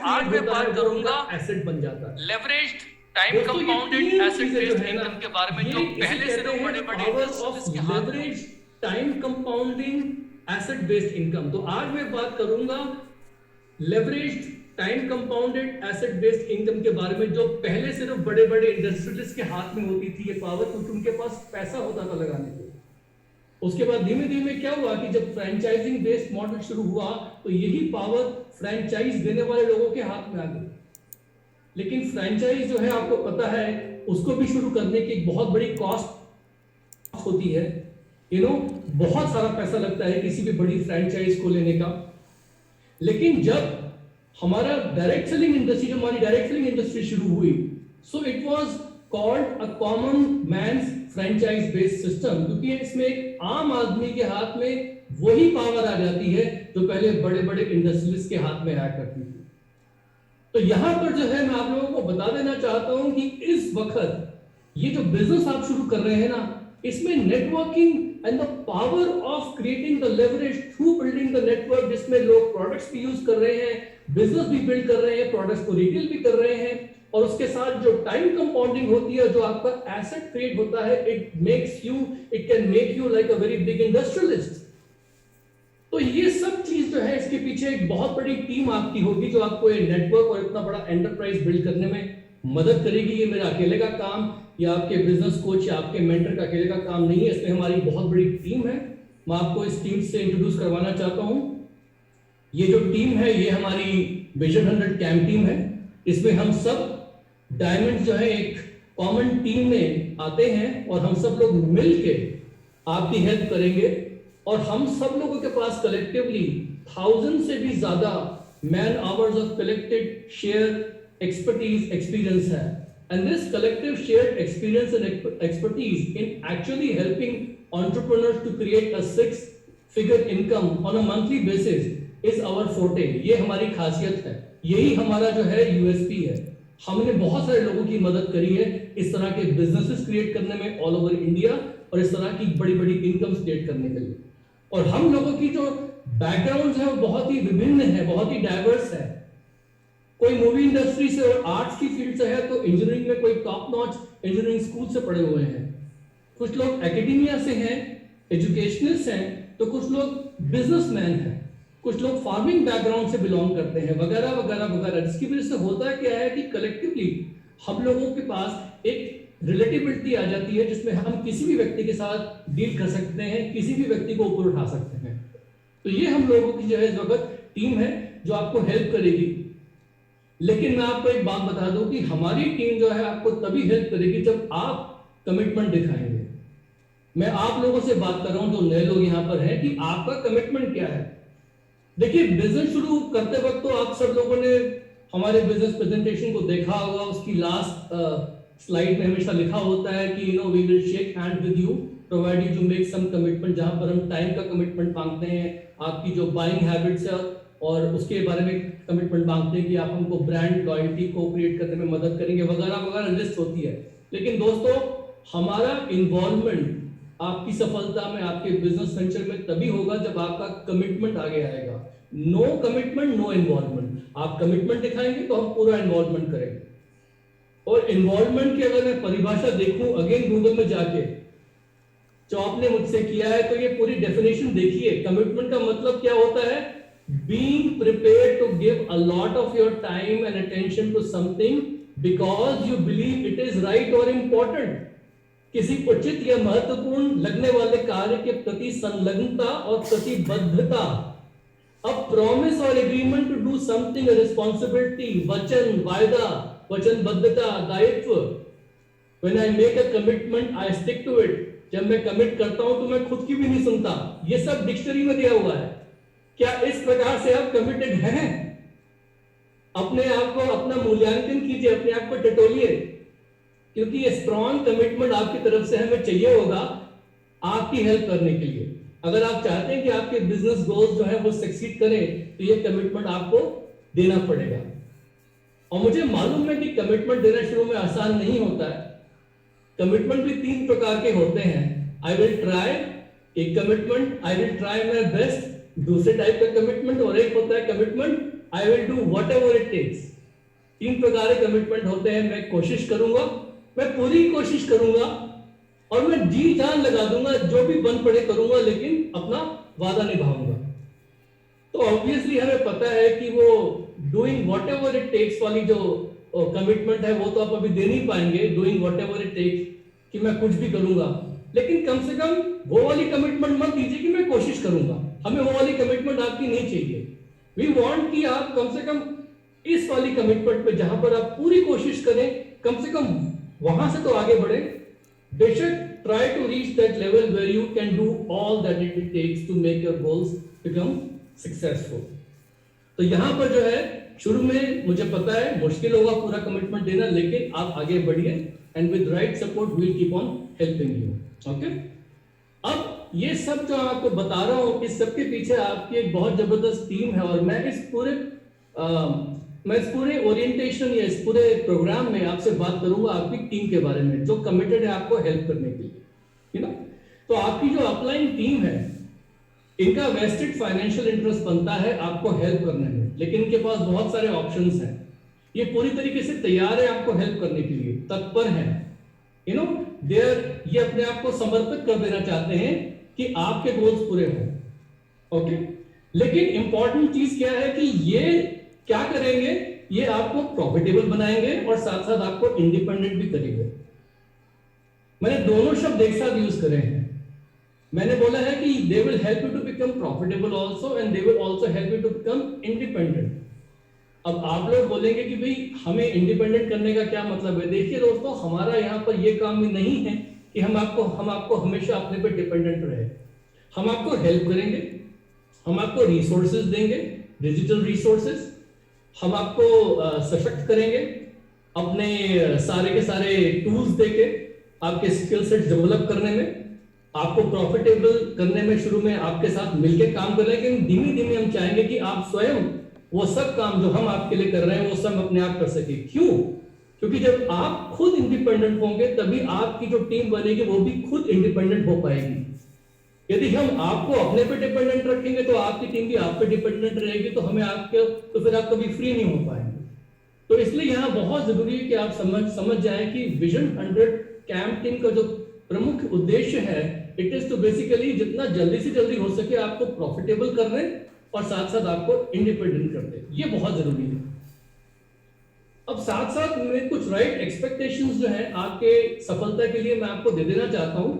आज मैं बात करूंगा एसेट बन जाता है। लेवरेज्ड टाइम दोस्तों, ये कंपाउंडेड तीन एसेट चीजें जो बेस्ड है ना, इनकम के बारे में ये जो इसे पहले से कहते तो हैं बड़े बड़े पावर इंडस्ट्रीज ऑफ के हाथ में leverage time compounding asset based income. तो आज मैं बात करूंगा leveraged time compounded asset based income के बारे में, जो पहले सिर्फ बड़े बड़े इंडस्ट्रियलिस्ट के हाथ में होती थी ये पावर, क्योंकि उनके पास पैसा होता था लगाने के लिए। उसके बाद धीमे धीमे क्या हुआ कि जब फ्रेंचाइजिंग बेस्ड मॉडल शुरू हुआ तो यही पावर फ्रेंचाइज देने वाले लोगों के हाथ में आ गई। लेकिन फ्रेंचाइज जो है, आपको पता है, उसको भी शुरू करने की एक बहुत बड़ी कॉस्ट होती है। बहुत सारा पैसा लगता है किसी भी बड़ी फ्रेंचाइज को लेने का। लेकिन जब हमारा डायरेक्ट सेलिंग इंडस्ट्री, जब हमारी डायरेक्ट सेलिंग इंडस्ट्री शुरू हुई, so it was called a common man's franchise based system, क्योंकि इसमें एक आम आदमी के हाथ में वही पावर आ जाती है जो पहले बड़े बड़े इंडस्ट्रियलिस्ट के हाथ में आया करती थी। तो यहां पर जो है, मैं आप लोगों को बता देना चाहता हूं कि इस वक्त ये जो बिजनेस आप शुरू कर रहे हैं ना, इसमें networking and the power of creating the leverage through building the network, जिसमें लोग प्रोडक्ट्स भी यूज कर रहे हैं, बिजनेस भी बिल्ड कर रहे हैं, प्रोडक्ट्स को रिटेल भी कर रहे हैं, और उसके साथ जो टाइम कंपाउंडिंग होती है, जो आपका एसेट क्रिएट होता है, it can make you like a very big industrialist. तो ये सब चीज जो है, इसके पीछे एक बहुत बड़ी टीम आपकी होगी जो आपको ये नेटवर्क और इतना बड़ा एंटरप्राइज बिल्ड करने में मदद करेगी। ये मेरा अकेले का काम या आपके बिजनेस कोच या आपके मेंटर का अकेले का काम नहीं है, इसमें हमारी बहुत बड़ी टीम है। मैं आपको इस टीम से इंट्रोड्यूस करवाना चाहता हूं। ये जो टीम है, ये हमारी विजन 100 कैंप टीम है। इसमें हम सब डायमंड जो है एक कॉमन टीम में आते हैं और हम सब लोग मिलके आपकी हेल्प करेंगे। और हम सब लोगों के पास कलेक्टिवली 1000 से भी ज्यादा man hours of collected share expertise experience है। And this collective shared experience and expertise in actually helping entrepreneurs to create a 6-figure income on a monthly basis is our forte. ये हमारी खासियत है, यही हमारा जो है यूएसपी है। हमने बहुत सारे लोगों की मदद करी है इस तरह के बिजनेसेस क्रिएट करने में ऑल ओवर इंडिया, और इस तरह की बड़ी बड़ी इनकम क्रिएट करने के लिए। और हम लोगों की जो बैकग्राउंड है वो बहुत ही विभिन्न है, बहुत ही डाइवर्स है। कोई मूवी इंडस्ट्री से और आर्ट्स की फील्ड से है, तो इंजीनियरिंग में कोई टॉप नॉच इंजीनियरिंग स्कूल से पढ़े हुए हैं, कुछ लोग एकेडमिया से हैं, एजुकेशनिस्ट हैं, तो कुछ लोग बिजनेसमैन हैं, कुछ लोग फार्मिंग बैकग्राउंड से बिलोंग करते हैं, वगैरह वगैरह वगैरह। जिसकी वजह से होता क्या है कि कलेक्टिवली हम लोगों के पास एक रिलेटिबिलिटी आ जाती है, जिसमें हम किसी भी व्यक्ति के साथ डील कर सकते हैं, किसी भी व्यक्ति को ऊपर उठा सकते हैं। तो ये हम लोगों की जो है इस वक्त टीम है जो आपको हेल्प करेगी। लेकिन मैं आपको एक बात बता दूं कि हमारी टीम जो है आपको तभी हेल्प करेगी जब आप कमिटमेंट दिखाएंगे। मैं आप लोगों से बात कर रहा हूं जो नए लोग यहां पर हैं, कि आपका कमिटमेंट क्या है। देखिए, बिजनेस शुरू करते वक्त तो आप सब लोगों ने हमारे बिजनेस प्रेजेंटेशन को देखा होगा। उसकी लास्ट स्लाइड में हमेशा लिखा होता है कि we will shake hand with you provided you make some commitment, जहां पर हम टाइम का कमिटमेंट मांगते हैं, आपकी जो बाइंग हैबिट्स है और उसके बारे में कमिटमेंट मांगते हैं कि आप हमको ब्रांड लॉयल्टी को क्रिएट करने में मदद करेंगे, वगैरह वगैरह लिस्ट होती है। लेकिन दोस्तों, हमारा इन्वॉल्वमेंट आपकी सफलता में, आपके बिजनेस वेंचर में तभी होगा जब आपका कमिटमेंट आगे आएगा। No commitment no involvement. आप कमिटमेंट दिखाएंगे तो हम पूरा इन्वॉल्वमेंट करेंगे। और इन्वॉल्वमेंट की अगर मैं परिभाषा देखूं अगेन गूगल में जाके, जो आपने मुझसे किया है, तो ये पूरी डेफिनेशन देखिए। कमिटमेंट का मतलब क्या होता है? being prepared to give a lot of your time and attention to something because you believe it is right or important। किसी उचित या महत्वपूर्ण लगने वाले कार्य के प्रति संलग्नता और प्रतिबद्धता। A promise or agreement to do something, a responsibility, वचन, वायदा, वचनबद्धता, दायित्व। When I make a commitment, I stick to it। जब मैं कमिट करता हूं तो मैं खुद की भी नहीं सुनता। ये सब डिक्शनरी में दिया हुआ है। क्या इस प्रकार से आप कमिटेड हैं? अपने आप को, अपना मूल्यांकन कीजिए, अपने आप को टटोलिए, क्योंकि ये स्ट्रॉन्ग कमिटमेंट आपकी तरफ से हमें चाहिए होगा आपकी हेल्प करने के लिए। अगर आप चाहते हैं कि आपके बिजनेस गोल्स जो है वो सक्सीड करें, तो ये कमिटमेंट आपको देना पड़ेगा। और मुझे मालूम है कि कमिटमेंट देना शुरू में आसान नहीं होता है। कमिटमेंट भी 3 प्रकार के होते हैं। आई विल ट्राई, एक commitment, I will try my best दूसरे टाइप का कमिटमेंट, और एक होता है commitment I will do whatever it takes. 3 प्रकार के कमिटमेंट होते हैं। मैं कोशिश करूंगा, मैं पूरी कोशिश करूंगा और मैं जी जान लगा दूंगा, जो भी बन पड़े करूंगा, लेकिन अपना वादा निभाऊंगा। तो ऑब्वियसली हमें पता है कि वो doing whatever it takes वाली जो कमिटमेंट है वो तो आप अभी दे नहीं पाएंगे, doing whatever it takes कि मैं कुछ भी करूंगा, लेकिन कम से कम वो वाली कमिटमेंट मत दीजिए कि मैं कोशिश करूंगा। हमें वो वाली कमिटमेंट आपकी नहीं चाहिए। वी वांट कि आप कम से कम इस वाली कमिटमेंट पे जहां पर आप पूरी कोशिश करें, कम से कम वहां से तो आगे बढ़े। बेशक try to reach that level where you can do all that it takes to make your goals become successful. तो यहां पर जो है शुरू में मुझे पता है मुश्किल होगा पूरा कमिटमेंट देना, लेकिन आप आगे बढ़िए and with right support we will keep on helping you. Okay, अब ये सब जो आपको बता रहा हूं, इस सब के पीछे आपकी एक बहुत जबरदस्त टीम है और मैं इस पूरे ओरिएंटेशन या इस पूरे प्रोग्राम में आपसे बात करूंगा आपकी टीम के बारे में जो कमिटेड है आपको हेल्प करने के लिए, है ना। तो आपकी जो अपलाइन टीम है, इनका वेस्टेड फाइनेंशियल इंटरेस्ट बनता है आपको हेल्प करने में, लेकिन इनके पास बहुत सारे ऑप्शंस हैं। ये पूरी तरीके से तैयार है आपको हेल्प करने के लिए, तत्पर है, यू नो देयर, ये अपने आप को समर्पित कर देना चाहते हैं कि आपके गोल्स पूरे हों। ओके, लेकिन इंपॉर्टेंट चीज क्या है कि ये क्या करेंगे, ये आपको प्रॉफिटेबल बनाएंगे और साथ साथ आपको इंडिपेंडेंट भी करेंगे। मैंने दोनों शब्द एक साथ यूज करे हैं। मैंने बोला है कि they will help you to become profitable also and they will also help you to become independent. अब आप लोग बोलेंगे कि भाई हमें इंडिपेंडेंट करने का क्या मतलब है। देखिए दोस्तों, हमारा यहाँ पर ये काम भी नहीं है कि हम आपको हमेशा अपने पे डिपेंडेंट रहे। हम आपको हेल्प करेंगे, हम आपको रिसोर्सेज देंगे, डिजिटल रिसोर्सेज, हम आपको सशक्त करेंगे अपने सारे के सारे टूल्स देके, आपके स्किल सेट डेवलप करने में, आपको प्रॉफिटेबल करने में शुरू में आपके साथ मिलकर काम कर रहे हैं, लेकिन धीमे धीमे हम चाहेंगे कि आप स्वयं वो सब काम जो हम आपके लिए कर रहे हैं वो सब अपने आप कर सके। क्यों? क्योंकि जब आप खुद इंडिपेंडेंट होंगे तभी आपकी जो टीम बनेगी वो भी खुद इंडिपेंडेंट हो पाएगी। यदि हम आपको अपने पे डिपेंडेंट रखेंगे तो आपकी टीम भी आप पे डिपेंडेंट रहेगी, तो फिर आप कभी फ्री नहीं हो पाएंगे। तो इसलिए यहाँ बहुत जरूरी है कि आप समझ जाएं कि विजन 100 कैंप टीम का जो प्रमुख उद्देश्य है, इट इज टू बेसिकली जितना जल्दी से जल्दी हो सके आपको प्रॉफिटेबल करने और साथ साथ आपको इंडिपेंडेंट करते, ये बहुत जरूरी है। अब साथ साथ में कुछ राइट एक्सपेक्टेशंस जो है आपके सफलता के लिए मैं आपको दे देना चाहता हूं।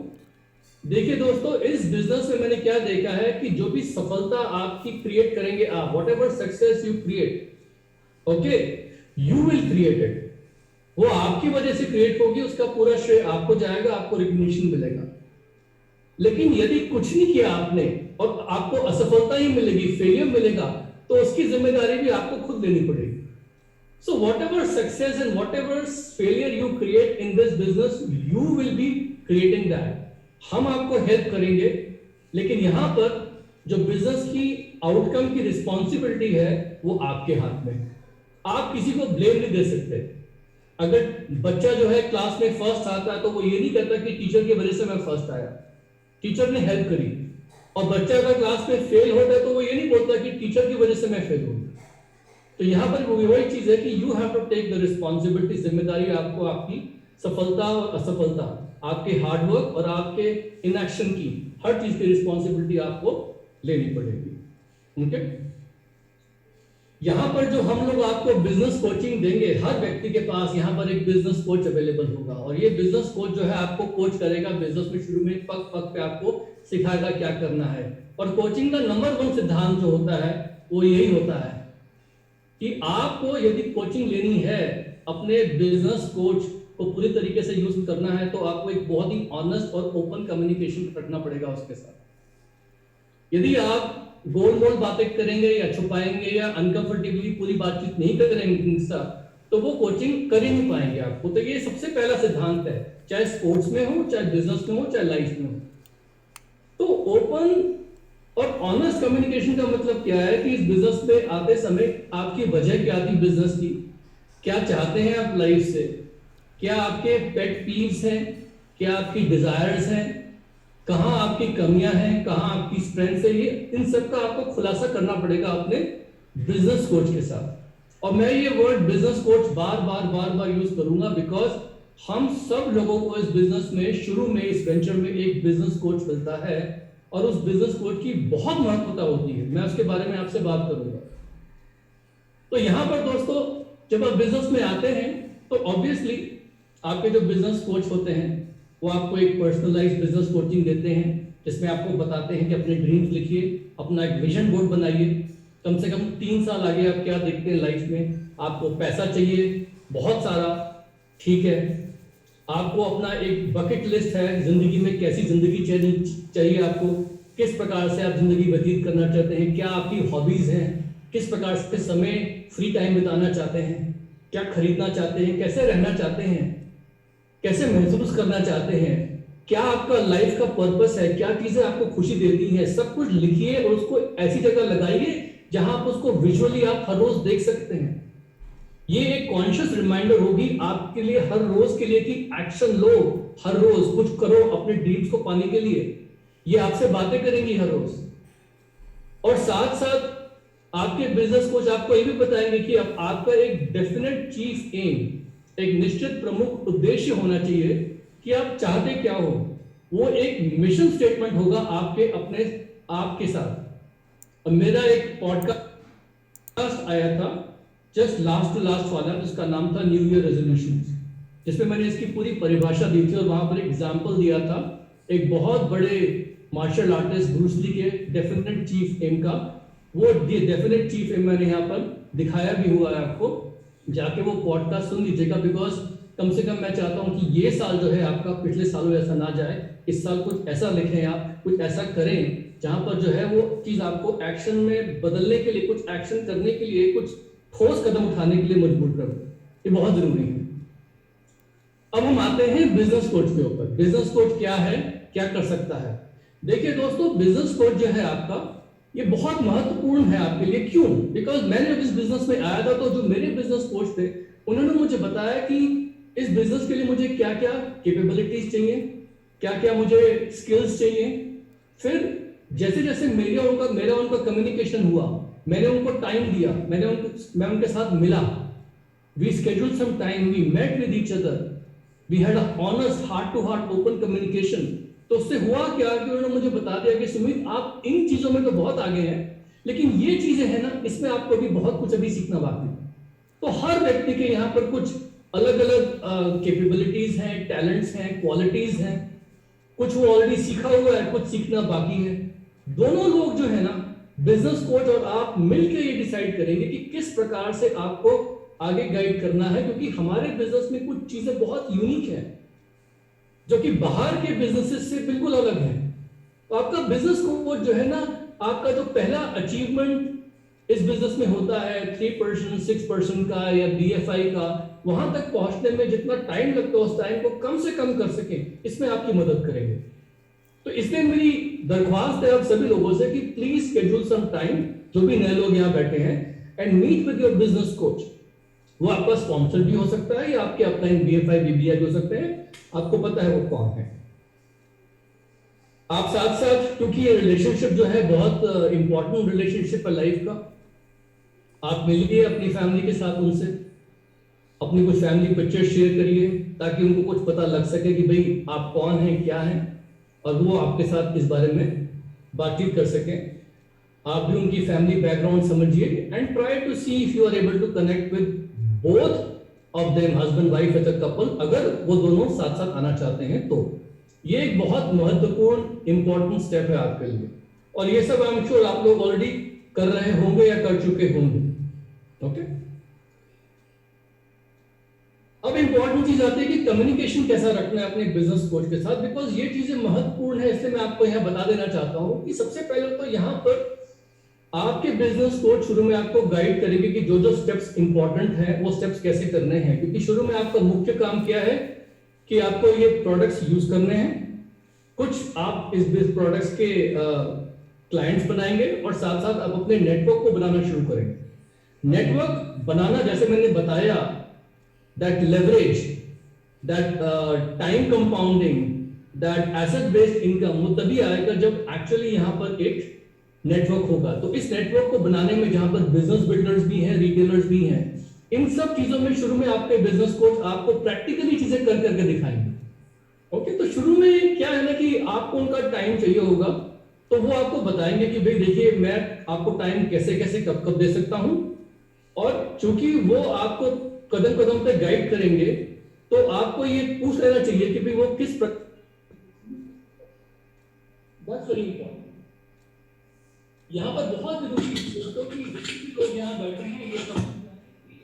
देखिए दोस्तों, इस बिजनेस में मैंने क्या देखा है कि जो भी सफलता आपकी क्रिएट करेंगे आप, what ever success you create, okay, you will create it, वो आपकी वजह से क्रिएट होगी, उसका पूरा श्रेय आपको जाएगा, आपको रिकॉग्निशन मिलेगा। लेकिन यदि कुछ नहीं किया आपने और आपको असफलता ही मिलेगी, फेलियर मिलेगा, तो उसकी जिम्मेदारी भी आपको खुद लेनी पड़ेगी। So what ever success and what ever failure you create in this business, you will be creating that. हम आपको हेल्प करेंगे, लेकिन यहां पर जो बिजनेस की आउटकम की रिस्पॉन्सिबिलिटी है वो आपके हाथ में। आप किसी को ब्लेम नहीं दे सकते। अगर बच्चा जो है क्लास में फर्स्ट आता है तो वो ये नहीं कहता कि टीचर की वजह से मैं फर्स्ट आया, टीचर ने हेल्प करी। और बच्चा अगर क्लास में फेल होता है तो वो ये नहीं बोलता कि टीचर की वजह से मैं फेल हूं। तो यहां पर वही चीज है कि you have to take the responsibility, जिम्मेदारी आपको आपकी सफलता और असफलता, आपके हार्डवर्क और आपके इनएक्शन की हर चीज की रिस्पॉन्सिबिलिटी आपको लेनी पड़ेगी। ओके, यहां पर जो हम लोग आपको बिजनेस कोचिंग देंगे, हर व्यक्ति के पास यहां पर एक बिजनेस कोच अवेलेबल होगा और ये बिजनेस कोच जो है आपको कोच करेगा बिजनेस में, शुरू में पग पग पे आपको सिखाएगा क्या करना है। और कोचिंग का नंबर 1 सिद्धांत जो होता है वो यही होता है कि आपको यदि कोचिंग लेनी है, अपने बिजनेस कोच को पूरी तरीके से यूज करना है, तो आपको एक बहुत ही ऑनेस्ट और ओपन कम्युनिकेशन रखना पड़ेगा उसके साथ। यदि आप गोल मोल बातें करेंगे या छुपाएंगे या अनकंफर्टेबली पूरी बातचीत नहीं करेंगे तो वो कोचिंग कर ही नहीं पाएंगे आपको। तो ये सबसे पहला सिद्धांत है, चाहे स्पोर्ट्स में हो, चाहे बिजनेस में हो, चाहे लाइफ में हो। तो ओपन और ऑनेस्ट कम्युनिकेशन का मतलब क्या है कि इस बिजनेस में आते समय आपकी वजह क्या थी बिजनेस की, क्या चाहते हैं आप लाइफ से, क्या आपके पेट पीव्स हैं, क्या आपकी डिजायर्स हैं, कहां आपकी कमियां हैं, कहां आपकी स्ट्रेंथ्स है, ये इन सब का आपको खुलासा करना पड़ेगा अपने बिजनेस कोच के साथ। और मैं ये वर्ड बिजनेस कोच बार बार यूज करूंगा बिकॉज हम सब लोगों को इस बिजनेस में शुरू में इस वेंचर में एक बिजनेस कोच मिलता है और उस बिजनेस कोच की बहुत महत्वता होती है। मैं उसके बारे में आपसे बात करूंगा। तो यहां पर दोस्तों जब आप बिजनेस में आते हैं तो ऑब्वियसली आपके जो बिजनेस कोच होते हैं वो आपको एक पर्सनलाइज्ड बिजनेस कोचिंग देते हैं जिसमें आपको बताते हैं कि अपने ड्रीम्स लिखिए, अपना एक विजन बोर्ड बनाइए, कम से कम 3 साल आगे आप क्या देखते हैं लाइफ में। आपको पैसा चाहिए बहुत सारा, ठीक है। आपको अपना एक बकेट लिस्ट है जिंदगी में, कैसी जिंदगी चाहिए आपको, किस प्रकार से आप जिंदगी व्यतीत करना चाहते हैं, क्या आपकी हॉबीज हैं, किस प्रकार से समय फ्री टाइम बिताना चाहते हैं, क्या खरीदना चाहते हैं, कैसे रहना चाहते हैं, कैसे महसूस करना चाहते हैं, क्या आपका लाइफ का पर्पस है, क्या चीजें आपको खुशी देती हैं, सब कुछ लिखिए और उसको ऐसी जगह लगाइए जहां आप उसको विजुअली आप हर रोज देख सकते हैं। ये एक कॉन्शियस रिमाइंडर होगी आपके लिए हर रोज के लिए कि एक्शन लो, हर रोज कुछ करो अपने ड्रीम्स को पाने के लिए। ये आपसे बातें करेंगी हर रोज और साथ साथ आपके बिजनेस कोच आपको ये भी बताएंगे कि अब आपका एक डेफिनेट चीफ एम, एक निश्चित प्रमुख उद्देश्य होना चाहिए कि आप चाहते क्या हो। वो एक मिशन स्टेटमेंट होगा आपके अपने आपके साथ। मेरा एक पॉडकास्ट आया था जस्ट लास्ट टू लास्ट वाला जिसका नाम था न्यू ईयर रेजोल्यूशंस, जिसमें मैंने इसकी पूरी परिभाषा दी थी और वहां पर एक एग्जांपल दिया था एक बहुत बड़े मार्शल आर्टिस्ट ब्रूस ली के डेफिनेट चीफ एम का। वो डेफिनेट चीफ एम मैंने यहाँ पर दिखाया भी हुआ है आपको, जाके वो पॉडकास्ट सुन लीजिएगा बिकॉज कम से कम मैं चाहता हूँ कि ये साल जो है आपका पिछले सालों ऐसा ना जाए। इस साल कुछ ऐसा लिखें, आप कुछ ऐसा करें जहां पर जो है वो चीज आपको एक्शन में बदलने के लिए, कुछ एक्शन करने के लिए, कुछ ठोस कदम उठाने के लिए मजबूर करो। ये बहुत जरूरी है। अब हम आते हैं बिजनेस कोच के ऊपर। बिजनेस कोच क्या है, क्या कर सकता है? देखिए दोस्तों, बिजनेस कोच जो है आपका ये बहुत महत्वपूर्ण है आपके लिए। क्यों? बिकॉज मैंने जब इस बिजनेस में आया था तो जो मेरे बिजनेस कोच थे उन्होंने मुझे बताया कि इस बिजनेस के लिए मुझे क्या क्या कैपेबिलिटीज चाहिए, क्या क्या मुझे स्किल्स चाहिए। फिर जैसे जैसे मेरा उनका कम्युनिकेशन हुआ, मैंने उनको टाइम दिया, मैं उनके साथ मिला, we scheduled some time, we met with each other, we had a honest heart to heart open communication. तो उससे हुआ क्या कि उन्होंने मुझे बता दिया कि सुमित आप इन चीजों में तो बहुत आगे हैं लेकिन ये चीजें हैं ना, इसमें आपको अभी बहुत कुछ अभी सीखना बाकी है। तो हर व्यक्ति के यहाँ पर कुछ अलग अलग कैपेबिलिटीज हैं, टैलेंट्स हैं, क्वालिटीज हैं। कुछ वो ऑलरेडी सीखा हुआ है, कुछ सीखना बाकी है। दोनों लोग जो है ना, बिजनेस कोच और आप मिलकर ये डिसाइड करेंगे कि किस प्रकार से आपको आगे गाइड करना है, क्योंकि हमारे बिजनेस में कुछ चीजें बहुत यूनिक हैं जो कि बाहर के बिजनेसेस से बिल्कुल अलग है। तो आपका बिजनेस कोच जो है ना, आपका जो पहला अचीवमेंट इस बिजनेस में होता है 3%, 6% का या BFI का, वहां तक पहुंचने में जितना टाइम लगता है उस टाइम को कम से कम कर सकें, इसमें आपकी मदद करेंगे। तो इसलिए मेरी दरख्वास्त है आप सभी लोगों से कि प्लीज शेड्यूल सम टाइम, जो भी नए लोग यहाँ बैठे हैं, and meet with your business coach. वो आपका स्पॉन्सर भी हो सकता है या आपके अपलाइन BFI BBI हो सकते हैं, आपको पता है वो कौन है। आप साथ साथ, क्योंकि ये रिलेशनशिप जो है बहुत इंपॉर्टेंट रिलेशनशिप है लाइफ का, आप मिलिए अपनी फैमिली के साथ, उनसे अपनी कुछ फैमिली पिक्चर शेयर करिए ताकि उनको कुछ पता लग सके कि भाई आप कौन हैं, क्या हैं, और वो आपके साथ इस बारे में बातचीत कर सकें। आप भी उनकी फैमिली बैकग्राउंड समझिए and try to see if you are able to connect with both of them, husband wife as a couple, अगर वो दोनों साथ साथ आना चाहते हैं तो। ये एक बहुत महत्वपूर्ण इंपॉर्टेंट स्टेप है आपके लिए, और ये सब आई एम श्योर आप लोग ऑलरेडी कर रहे होंगे या कर चुके होंगे। ओके, अब इंपॉर्टेंट चीज आती है कि कम्युनिकेशन कैसा रखना है अपने बिजनेस कोच के साथ, बिकॉज ये चीजें महत्वपूर्ण है। इसलिए मैं आपको यहां बता देना चाहता हूं कि सबसे पहले तो यहां पर आपके बिजनेस कोच शुरू में आपको गाइड करेंगे कि जो जो स्टेप्स इंपॉर्टेंट हैं वो स्टेप्स कैसे करने हैं, क्योंकि शुरू में आपका मुख्य काम क्या है कि आपको ये प्रोडक्ट्स यूज करने हैं, कुछ आप इस प्रोडक्ट्स के क्लाइंट्स बनाएंगे और साथ साथ आप अपने नेटवर्क को बनाना शुरू करेंगे। नेटवर्क बनाना, जैसे मैंने बताया, that leverage, that time compounding, that asset based income, वो तभी आएगा जब एक्चुअली यहां पर एक नेटवर्क होगा। तो इस नेटवर्क को बनाने में जहां पर बिजनेस बिल्डर्स भी हैं, रिटेलर्स भी हैं, इन सब चीजों में शुरू में आपके बिजनेस कोच आपको प्रैक्टिकली चीजें कर करके दिखाएंगे। ओके, तो शुरू में क्या है ना कि आपको उनका टाइम चाहिए होगा, तो वो आपको बताएंगे कि भाई देखिए मैं आपको टाइम कैसे कैसे कब कब दे सकता हूं, और चूंकि वो आपको कदम कदम पे गाइड करेंगे, तो आपको ये पूछ लेना चाहिए कि भाई वो किस That's very important. यहाँ पर बहुत जरूरी है दोस्तों कि जितने भी लोग यहाँ बैठे हैं ये समझ जाएं कि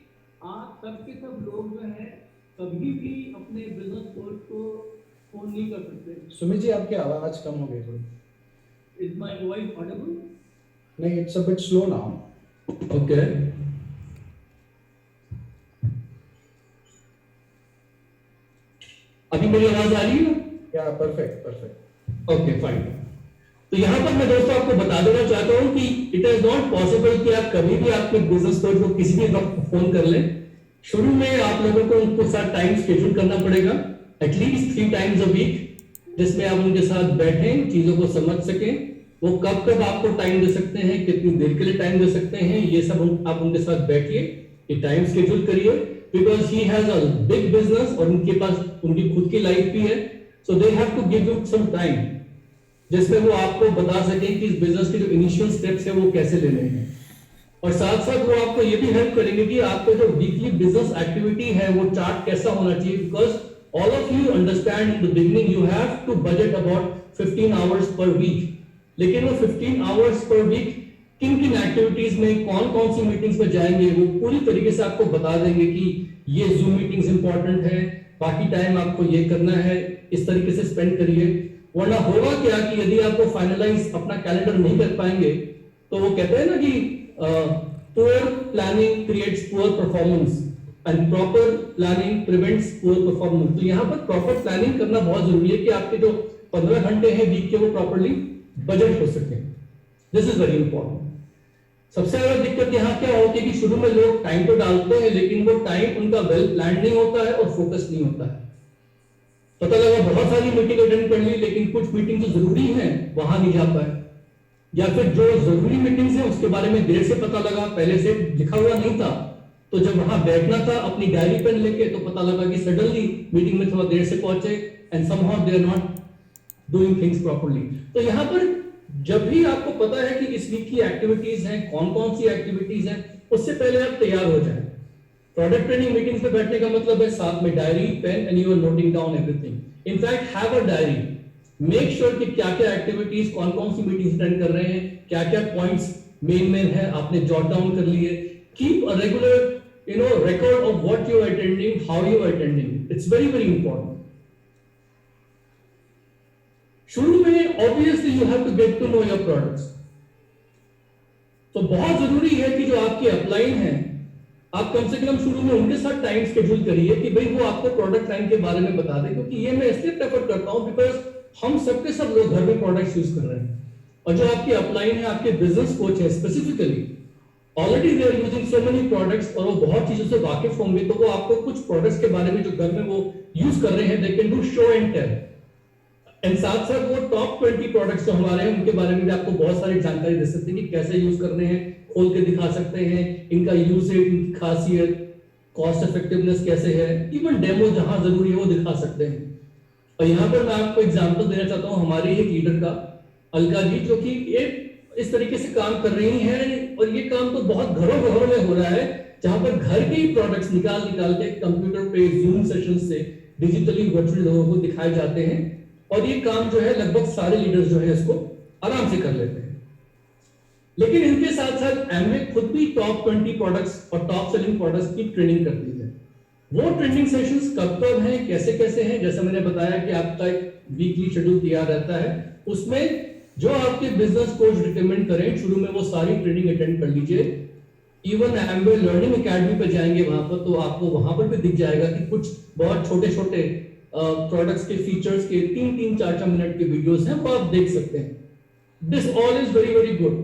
आप सबके सब लोग जो हैं कभी भी अपने बिजनेस कोच को फोन नहीं कर सकते। सुमित जी, आपकी आवाज कम हो गई थोड़ी। Is my voice audible? नहीं, it's a bit slow now. Okay. अभी मेरी आवाज आ रही है? Yeah, perfect, perfect. Okay fine. तो यहाँ पर मैं दोस्तों आपको बता देना चाहता हूँ कि इट इज नॉट पॉसिबल कि आप कभी भी आपके बिजनेस कोच को किसी भी वक्त फोन कर लें। शुरू में आप लोगों को उनके साथ टाइम शेड्यूल करना पड़ेगा, एटलीस्ट 3 टाइम्स अ वीक, जिसमें आप उनके साथ बैठें, चीजों को समझ सकें, वो कब कब आपको टाइम दे सकते हैं, कितनी देर के लिए टाइम दे सकते हैं, ये सब आप उनके साथ बैठिए, ये टाइम शेड्यूल करिए, because he has a big business और उनके पास उनकी खुद की लाइफ भी है। So they have to give you some time जिसमें वो आपको बता सकें कि इस बिजनेस के जो इनिशियल स्टेप्स है वो कैसे लेने हैं, और साथ साथ वो आपको ये भी हेल्प करेंगे कि आपको जो वीकली बिजनेस एक्टिविटी है वो चार्ट कैसा होना चाहिए, because all of you understand in the beginning you have to budget about 15 hours per week, लेकिन वो 15 आवर्स पर वीक किन किन एक्टिविटीज में कौन कौन सी मीटिंग्स में जाएंगे वो पूरी तरीके से आपको बता देंगे कि ये जूम मीटिंग्स इंपॉर्टेंट है, बाकी टाइम आपको ये करना है, इस तरीके से स्पेंड करिए। वरना होगा क्या कि यदि आपको फाइनलाइज अपना कैलेंडर नहीं कर पाएंगे, तो वो कहते हैं ना कि poor planning creates poor performance and proper planning prevents poor performance. तो यहाँ पर प्रॉपर प्लानिंग करना बहुत जरूरी है कि आपके जो 15 घंटे हैं वीक के वो प्रॉपरली बजट हो सके। This is very important. सबसे ज्यादा दिक्कत यहाँ क्या होती है कि शुरू में लोग टाइम तो डालते हैं, लेकिन वो टाइम उनका वेल प्लान नहीं होता है और फोकस नहीं होता है। पता लगा बहुत सारी मीटिंग अटेंड कर ली, लेकिन कुछ मीटिंग जो जरूरी है वहां नहीं जा पाए, या फिर जो जरूरी मीटिंग्स है उसके बारे में देर से पता लगा, पहले से लिखा हुआ नहीं था, तो जब वहां बैठना था अपनी डायरी पेन लेके, तो पता लगा कि सडनली मीटिंग में थोड़ा देर से पहुंचे and somehow they are not doing things properly. तो यहाँ पर जब भी आपको पता है कि इस वीक की एक्टिविटीज हैं, कौन कौन सी एक्टिविटीज हैं, उससे पहले आप तैयार हो जाएं। प्रोडक्ट ट्रेनिंग मीटिंग्स में बैठने का मतलब है साथ में diary pen and you are noting down everything. In fact have a diary, make sure कि क्या क्या एक्टिविटीज कौन कौन सी मीटिंग्स अटेंड कर रहे हैं, क्या क्या पॉइंट्स मेन है आपने जॉट डाउन कर लिए। Keep a regular record of what you are attending, how you are attending. It's very very important. शुरू में obviously you have to get to know your products. तो बहुत जरूरी है कि जो आपके अपलाइन हैं, आप कम से कम शुरू में उनके साथ टाइम शेड्यूल करिए कि भाई वो आपको प्रोडक्ट लाइन के बारे में बता दें, क्योंकि ये मैं इसलिए प्रेफर करता हूं बिकॉज हम सबके सब लोग घर में प्रोडक्ट्स यूज कर रहे हैं, और जो आपके अपलाइन है, आपके बिजनेस कोच है specifically, already they are using so many products और वो बहुत चीजों से वाकिफ होंगे, तो वो आपको कुछ प्रोडक्ट्स के बारे में जो घर में वो यूज कर रहे हैं they can do show and tell, एंड साथ साथ वो टॉप 20 प्रोडक्ट्स जो हमारे हैं उनके बारे में भी आपको बहुत सारी जानकारी दे सकते हैं कि कैसे यूज करने हैं, खोल के दिखा सकते हैं, इनका यूसेज, इनकी खासियत, कॉस्ट इफेक्टिवनेस कैसे है, इवन डेमो जहां जरूरी है वो दिखा सकते हैं। और यहाँ पर मैं आपको एग्जांपल देना चाहता हूँ हमारे एक लीडर का, अलका जी, जो कि एक इस तरीके से काम कर रही हैं, और ये काम तो बहुत घरों में हो रहा है, जहां पर घर के ही प्रोडक्ट्स निकाल के कंप्यूटर पे जूम सेशन से डिजिटली वर्चुअली लोगों को दिखाए जाते हैं, और ये काम जो है लगभग सारे लीडर्स जो है इसको आराम से कर लेते हैं। लेकिन इनके साथ साथ एमवे खुद भी टॉप 20 प्रोडक्ट्स और टॉप सेलिंग प्रोडक्ट्स की ट्रेनिंग करती है। वो ट्रेनिंग सेशंस कब हैं, कैसे कैसे हैं, जैसा मैंने बताया कि आपका एक वीकली शेड्यूल तैयार रहता है, उसमें जो आपके बिजनेस कोच रिकमेंड करें शुरू में वो सारी ट्रेनिंग अटेंड कर लीजिए। इवन एमवे लर्निंग एकेडमी पे जाएंगे वहां पर, तो आपको वहां पर भी दिख जाएगा कि कुछ बहुत छोटे छोटे प्रोडक्ट्स के फीचर्स के 3-3, 4-4 मिनट के वीडियोस हैं, वो आप देख सकते हैं। This all is very very good,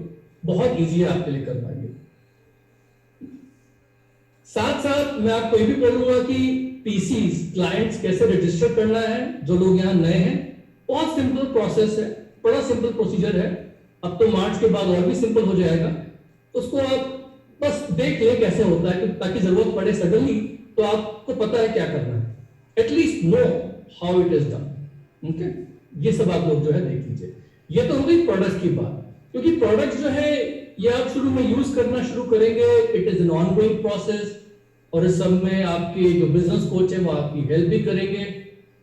बहुत इजी है आपके लिए करना ये। साथ साथ मैं आपको ये भी बोलूंगा कि पीसीज क्लाइंट्स कैसे रजिस्टर करना है, जो लोग यहाँ नए हैं, बहुत सिंपल प्रोसेस है, बड़ा सिंपल प्रोसीजर है। अब तो मार्च के बाद और भी सिंपल हो जाएगा। उसको आप बस देख लें कैसे होता है, ताकि जरूरत पड़े सडनली तो आपको पता है क्या करना है, at least know how it is done. Okay, ये सब आप लोग जो है देख लीजिए। ये तो हो गई प्रोडक्ट की बात, क्योंकि प्रोडक्ट जो है ये आप शुरू में यूज करना शुरू करेंगे, it is an ongoing process, और इस सब में आपके जो बिजनेस कोच है वो आपकी हेल्प भी करेंगे।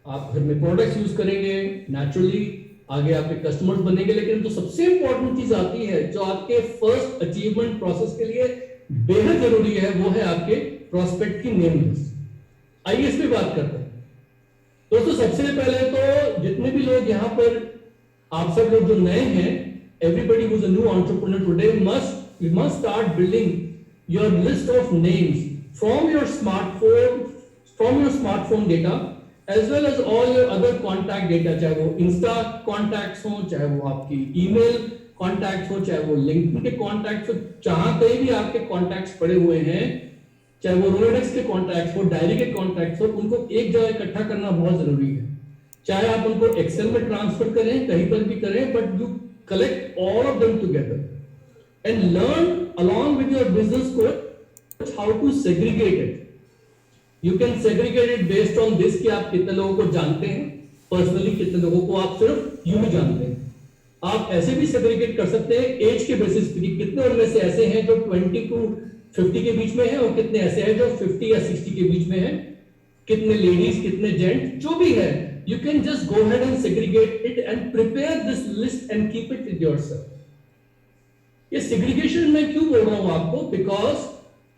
आप घर में प्रोडक्ट्स यूज करेंगे, नेचुरली आगे आपके कस्टमर्स बनेंगे। लेकिन तो सबसे इंपॉर्टेंट चीज आती है जो आपके फर्स्ट अचीवमेंट प्रोसेस के लिए बेहद जरूरी है, वो है आपके प्रोस्पेक्ट की नेम लिस्ट। आइए इस पे बात करते हैं। दोस्तों सबसे पहले तो जितने भी लोग यहाँ पर, आप सब लोग जो नए हैं, everybody who's a new entrepreneur today must start building your list of names from your smartphone data as well as all your other contact data, चाहे वो इंस्टा कॉन्टैक्ट्स हो, चाहे वो आपकी ईमेल कॉन्टैक्ट्स हो, चाहे वो लिंक्डइन के कॉन्टैक्ट्स हो, जहां कहीं भी आपके कॉन्टैक्ट्स पड़े हुए हैं, चाहे वो रोलेडेक्स के कॉन्टैक्ट्स हो, डायरी के कॉन्टैक्ट्स हो, उनको एक जगह इकट्ठा करना बहुत जरूरी है। चाहे आप उनको एक्सेल में ट्रांसफर करें, कहीं पर भी करें, but you collect all of them together and learn along with your business coach how to segregate it. You can segregate it based on this कि आप कितने लोगों को जानते हैं पर्सनली, कितने लोगों को आप सिर्फ यूं ही जानते हैं। आप ऐसे भी सेग्रीगेट कर सकते हैं एज के बेसिस पे, कितने उनमें से ऐसे हैं जो 20 to 50 के बीच में हैं और कितने ऐसे हैं जो 50 या 60 के बीच में हैं, कितने लेडीज कितने जेंट, जो भी है you can just go ahead and segregate it and prepare this list and keep it with yourself. ये segregation मैं क्यों बोल रहा हूं आपको, because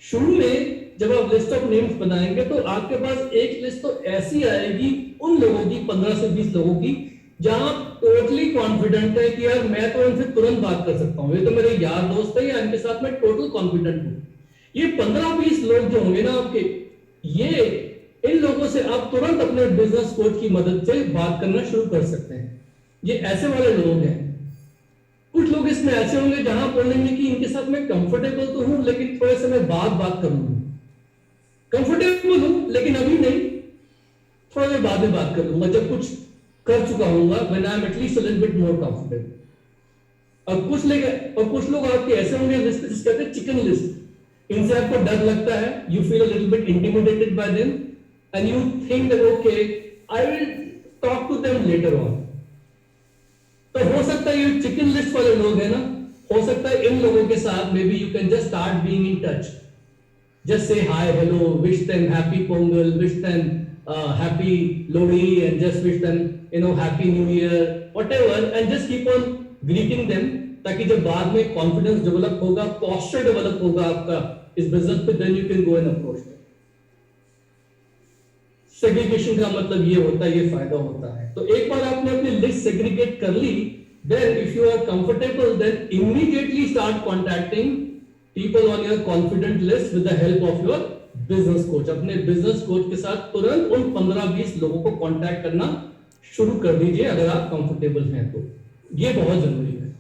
शुरू में जब आप लिस्ट ऑफ नेम्स बनाएंगे तो आपके पास एक लिस्ट तो ऐसी आएगी उन लोगों की, 15 से 20 लोगों की, जहां आप टोटली कॉन्फिडेंट है कि यार मैं तो इनसे तुरंत बात कर सकता हूं, ये तो मेरे यार दोस्त है या इनके साथ मैं टोटल कॉन्फिडेंट हूं। ये 15-20 लोग जो होंगे ना आपके, ये इन लोगों से आप तुरंत अपने बिजनेस कोच की मदद से बात करना शुरू कर सकते हैं। ये ऐसे वाले लोग हैं। कुछ लोग इसमें ऐसे होंगे जहां बोलेंगे कि इनके साथ मैं कंफर्टेबल तो हूं लेकिन थोड़े समय बाद बात करूंगा, कंफर्टेबल हूं लेकिन अभी नहीं, थोड़ा देर बाद में बात कर लूंगा जब कुछ कर चुका हूंगा, when I am at least a little bit more comfortable. और कुछ लोग आपके ऐसे होंगे जिसको कहते हैं चिकन लिस्ट। इनसे आपको डर लगता है, you feel a little bit intimidated bye them and you think that okay I will talk to them later on। तो हो सकता है ये चिकन लिस्ट वाले लोग हैं ना, हो सकता है इन लोगों के साथ may be you can just start being in touch, just say hi hello, wish them happy Pongal, wish them happy Lohri and just wish them you know happy new year whatever, and just keep on greeting them, ताकि जब बाद में confidence develop होगा, posture develop होगा आपका इस business पे, then you can go and approach them. Segregation का मतलब ये होता है, ये फायदा होता है। तो एक बार आपने अपनी लिस्ट सेग्रीगेट कर ली, then if you are comfortable then immediately start contacting people on your confident list with the help of your business coach. अपने बिजनेस कोच के साथ तुरंत उन 15-20 लोगों को कांटेक्ट करना शुरू कर दीजिए अगर आप कंफर्टेबल हैं तो। ये बहुत जरूरी है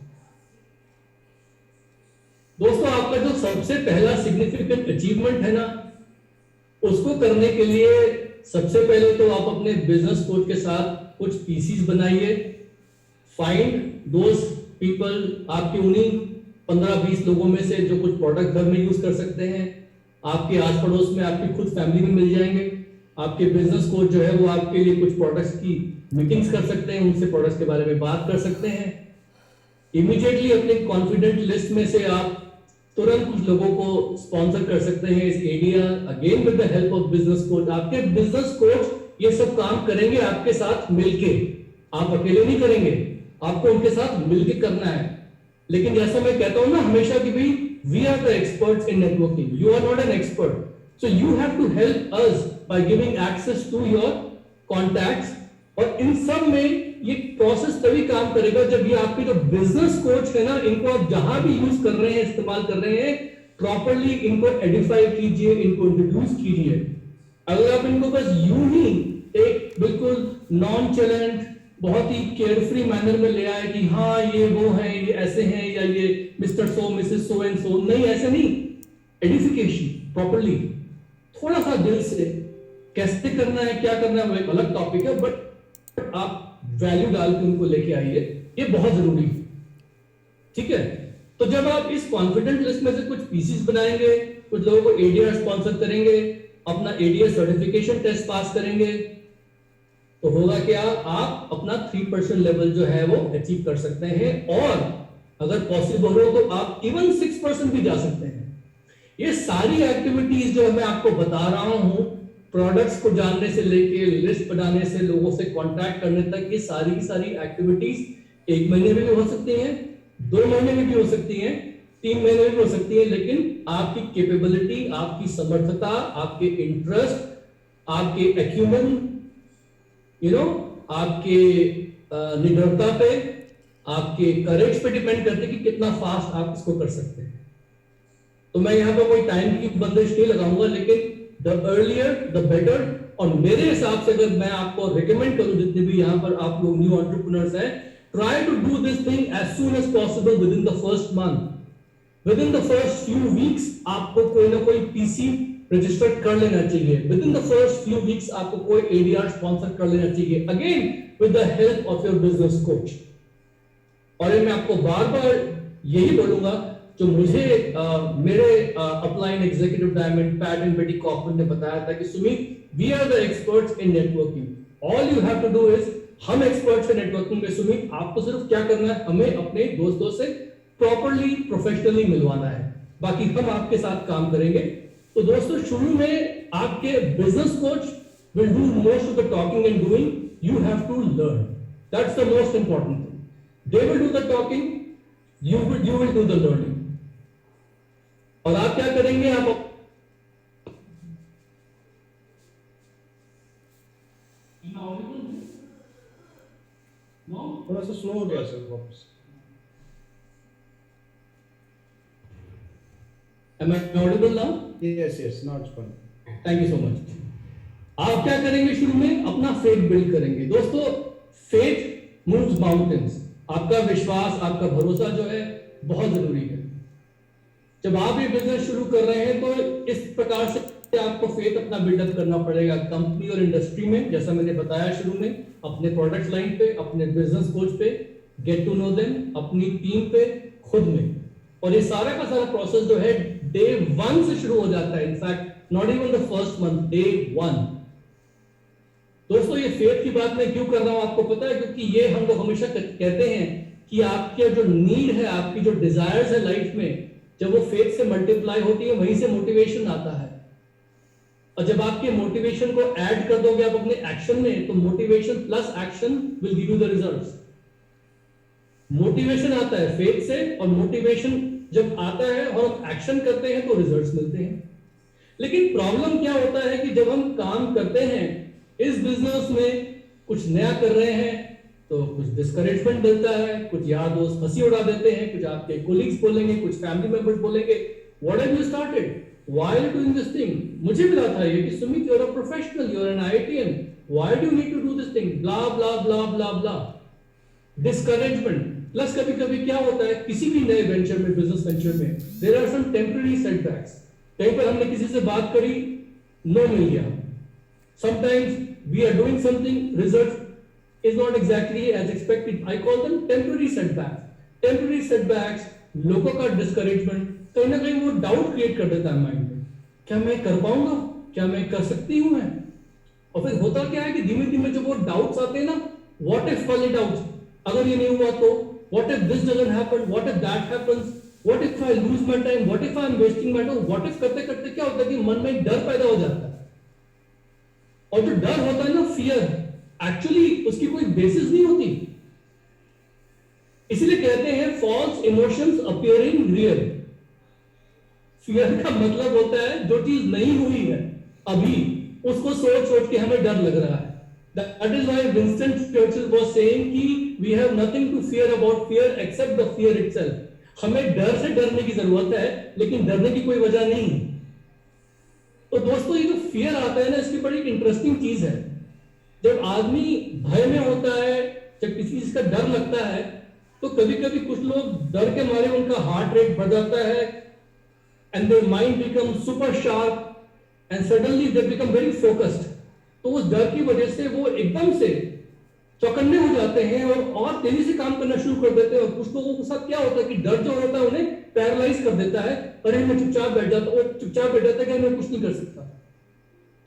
दोस्तों। आपका जो सबसे पहला सिग्निफिकेंट अचीवमेंट है ना, उसको करने के लिए सबसे पहले तो आप अपने बिजनेस कोच के साथ कुछ पीसीज बनाइए। फाइंड दोस पीपल, आपके उन्हीं 15-20 लोगों में से जो कुछ प्रोडक्ट घर में यूज कर सकते हैं। आपके आस पड़ोस में आपकी खुद फैमिली में मिल जाएंगे। आपके बिजनेस कोच जो है वो आपके लिए कुछ प्रोडक्ट्स की मीटिंग्स कर सकते हैं, उनसे प्रोडक्ट्स के बारे में बात कर सकते हैं। इमीडिएटली अपने कॉन्फिडेंट लिस्ट में से आप तुरंत कुछ लोगों को स्पॉन्सर कर सकते हैं इस area, again with the help of business coach. आपके बिजनेस कोच ये सब काम करेंगे आपके साथ मिलके, आप अकेले नहीं करेंगे, आपको उनके साथ मिलके करना है। लेकिन जैसा मैं कहता हूं ना हमेशा कि भाई we are the experts in networking, you are not an expert, so you have to help us by giving access to your contacts. और इन सब में ये प्रोसेस तभी काम करेगा जब ये आपके जो बिजनेस कोच है ना, इनको आप जहां भी यूज कर रहे हैं, इस्तेमाल कर रहे हैं, प्रॉपर्ली इनको एडिफाई कीजिए, इनको इंट्रोड्यूस कीजिए। अगर आप इनको बस यूं ही एक बिल्कुल नॉन चैलेंज बहुत ही केयरफ्री मैनर में ले आए कि हाँ ये वो है, ये ऐसे हैं, या ये mister so Mrs so and so, नहीं ऐसे नहीं। एडिफिकेशन प्रॉपर्ली, थोड़ा सा दिल से कैसे करना है, क्या करना है वो एक अलग टॉपिक है, बट आप वैल्यू डाल के उनको लेके आइए, ये बहुत जरूरी है। ठीक है। तो जब आप इस कॉन्फिडेंट लिस्ट में से कुछ पीसीस बनाएंगे, कुछ लोगों को एडीआर स्पॉन्सर करेंगे, अपना एडीआर सर्टिफिकेशन टेस्ट पास करेंगे, तो होगा क्या, आप अपना 3% लेवल जो है वो अचीव कर सकते हैं, और अगर पॉसिबल हो तो आप इवन 6% भी जा सकते हैं। ये सारी एक्टिविटीज जो मैं आपको बता रहा हूं, प्रोडक्ट्स को जानने से लेके लिस्ट बनाने से लोगों से कांटेक्ट करने तक, ये सारी की सारी एक्टिविटीज 1 महीने में भी हो सकती हैं, 2 महीने में भी हो सकती हैं, 3 महीने में भी हो सकती है, लेकिन आपकी कैपेबिलिटी, आपकी समर्थता, आपके इंटरेस्ट, आपके एक्यूमेन, आपके निडरता पे, आपके करेज पे डिपेंड करते हैं कि कितना फास्ट आप इसको कर सकते हैं। तो मैं यहाँ पर कोई टाइम की बंदिश नहीं लगाऊंगा, लेकिन द अर्लियर द बेटर। और मेरे हिसाब से अगर मैं आपको रिकमेंड करूं, जितने भी यहाँ पर आप लोग न्यू एंटरप्रेन्योर्स हैं, try to do this thing as soon as possible within the first month, within the first few weeks आपको कोई ना कोई पीसी रजिस्टर्ड कर लेना चाहिए, within the first few weeks आपको कोई एडीआर स्पॉन्सर कर लेना चाहिए, again with the help of your business coach. और मैं आपको बार बार यही बोलूंगा, जो मुझे मेरे upline executive diamond Pat and Betty Kaufman ने बताया था कि Sumit, we are the experts in networking, all you have to do is, हम एक्सपर्ट्स हैं नेटवर्किंग में सुमित, आपको सिर्फ क्या करना है, हमें अपने दोस्तों से प्रॉपर्ली प्रोफेशनली मिलवाना है, बाकी हम आपके साथ काम करेंगे। तो दोस्तों, शुरू में आपके business coach will do most of the talking and doing, you have to learn, that's the most important thing. They will do the talking, you will do the learning. और आप क्या करेंगे, आप थोड़ा सा स्लो हो गया सर वापस। Am I audible now? Yes, now it's fine. Thank you so much. आप क्या करेंगे, शुरू में अपना फेथ बिल्ड करेंगे। दोस्तों, फेथ मूव्स माउंटेन्स। आपका विश्वास, आपका भरोसा जो है बहुत जरूरी है। जब आप ये बिजनेस शुरू कर रहे हैं तो इस प्रकार से आपको फेथ अपना बिल्डअप करना पड़ेगा कंपनी और इंडस्ट्री में, जैसा मैंने बताया शुरू में, अपने प्रोडक्ट लाइन पे, अपने बिजनेस कोच पे, गेट टू नो देम, अपनी टीम पे, खुद में। और ये सारा का सारा प्रोसेस जो है डे 1 से शुरू हो जाता है, in fact not even the first month, day 1। दोस्तों, ये फेथ की बात मैं क्यों कर रहा हूं आपको पता है, क्योंकि ये हम लोग हमेशा कहते हैं कि आपके जो नीड है, आपकी जो डिजायर्स है लाइफ में, जब वो फेथ से मल्टीप्लाई होती है, वहीं से मोटिवेशन आता है। और जब आपके मोटिवेशन को ऐड कर दोगे आप अपने एक्शन में, तो motivation plus action will give you the results. Motivation आता है फेथ से, और मोटिवेशन जब आता है और हम एक्शन करते हैं तो रिजल्ट्स मिलते हैं। लेकिन प्रॉब्लम क्या होता है कि जब हम काम करते हैं इस बिजनेस में, कुछ नया कर रहे हैं, तो कुछ डिस्करेजमेंट मिलता है, कुछ यार दोस्त हंसी उड़ा देते हैं, कुछ आपके कोलीग्स बोलेंगे, कुछ फैमिली मेंबर्स बोलेंगे, what have you started, why are you doing this thing. मुझे मिला था ये कि Sumit, you are a professional, you are an IITian, why do you need to do this thing, blah blah blah blah blah. Discouragement plus कभी कभी क्या होता है, किसी भी नए वेंचर में, बिजनेस वेंचर में, there are some temporary setbacks. कहीं पर हमने किसी से बात करी, नो मिल गया। Sometimes we are doing something, result is not exactly as expected. I call them temporary setbacks. Temporary setbacks, लोगों का discouragement, कहीं ना कहीं वो डाउट क्रिएट कर देता है माइंड में, क्या मैं कर पाऊंगा, क्या मैं कर सकती हूँ मैं। और फिर होता क्या है कि धीमे धीमे जब वो डाउट्स आते हैं ना, व्हाट इफ वाले डाउट्स, अगर ये नहीं हुआ तो, what if this doesn't happen, what if that happens, what if I lose my time, what if I am wasting my time, what if करते करते क्या होता है कि मन में एक डर पैदा हो जाता है। और जो डर होता है ना, फियर, एक्चुअली उसकी कोई बेसिस नहीं होती। इसलिए कहते हैं false emotions appearing real. Fear का मतलब होता है जो चीज नहीं हुई है अभी, उसको सोच सोच के हमें डर लग रहा है। That is why Winston Churchill was saying कि we have nothing to fear about fear except the fear itself. हमें डर से डरने की जरूरत है, लेकिन डरने की कोई वजह नहीं है। तो दोस्तों, ये जो फियर आता है ना, इसकी बड़ी इंटरेस्टिंग चीज है। जब आदमी भय में होता है, जब किसी चीज का डर लगता है, तो कभी कभी कुछ लोग डर के मारे उनका हार्ट रेट बढ़ जाता है, and their mind become super sharp, and suddenly they become very focused. तो उस डर की वजह से वो एकदम से चौकन्ने हो जाते हैं और तेजी से काम करना शुरू कर देते हैं। और कुछ लोगों के साथ क्या होता है कि डर जो होता है उन्हें पैरालाइज कर देता है, अरे मैं चुपचाप बैठ जाता हूँ, चुपचाप बैठ जाता है कि मैं कुछ नहीं कर सकता।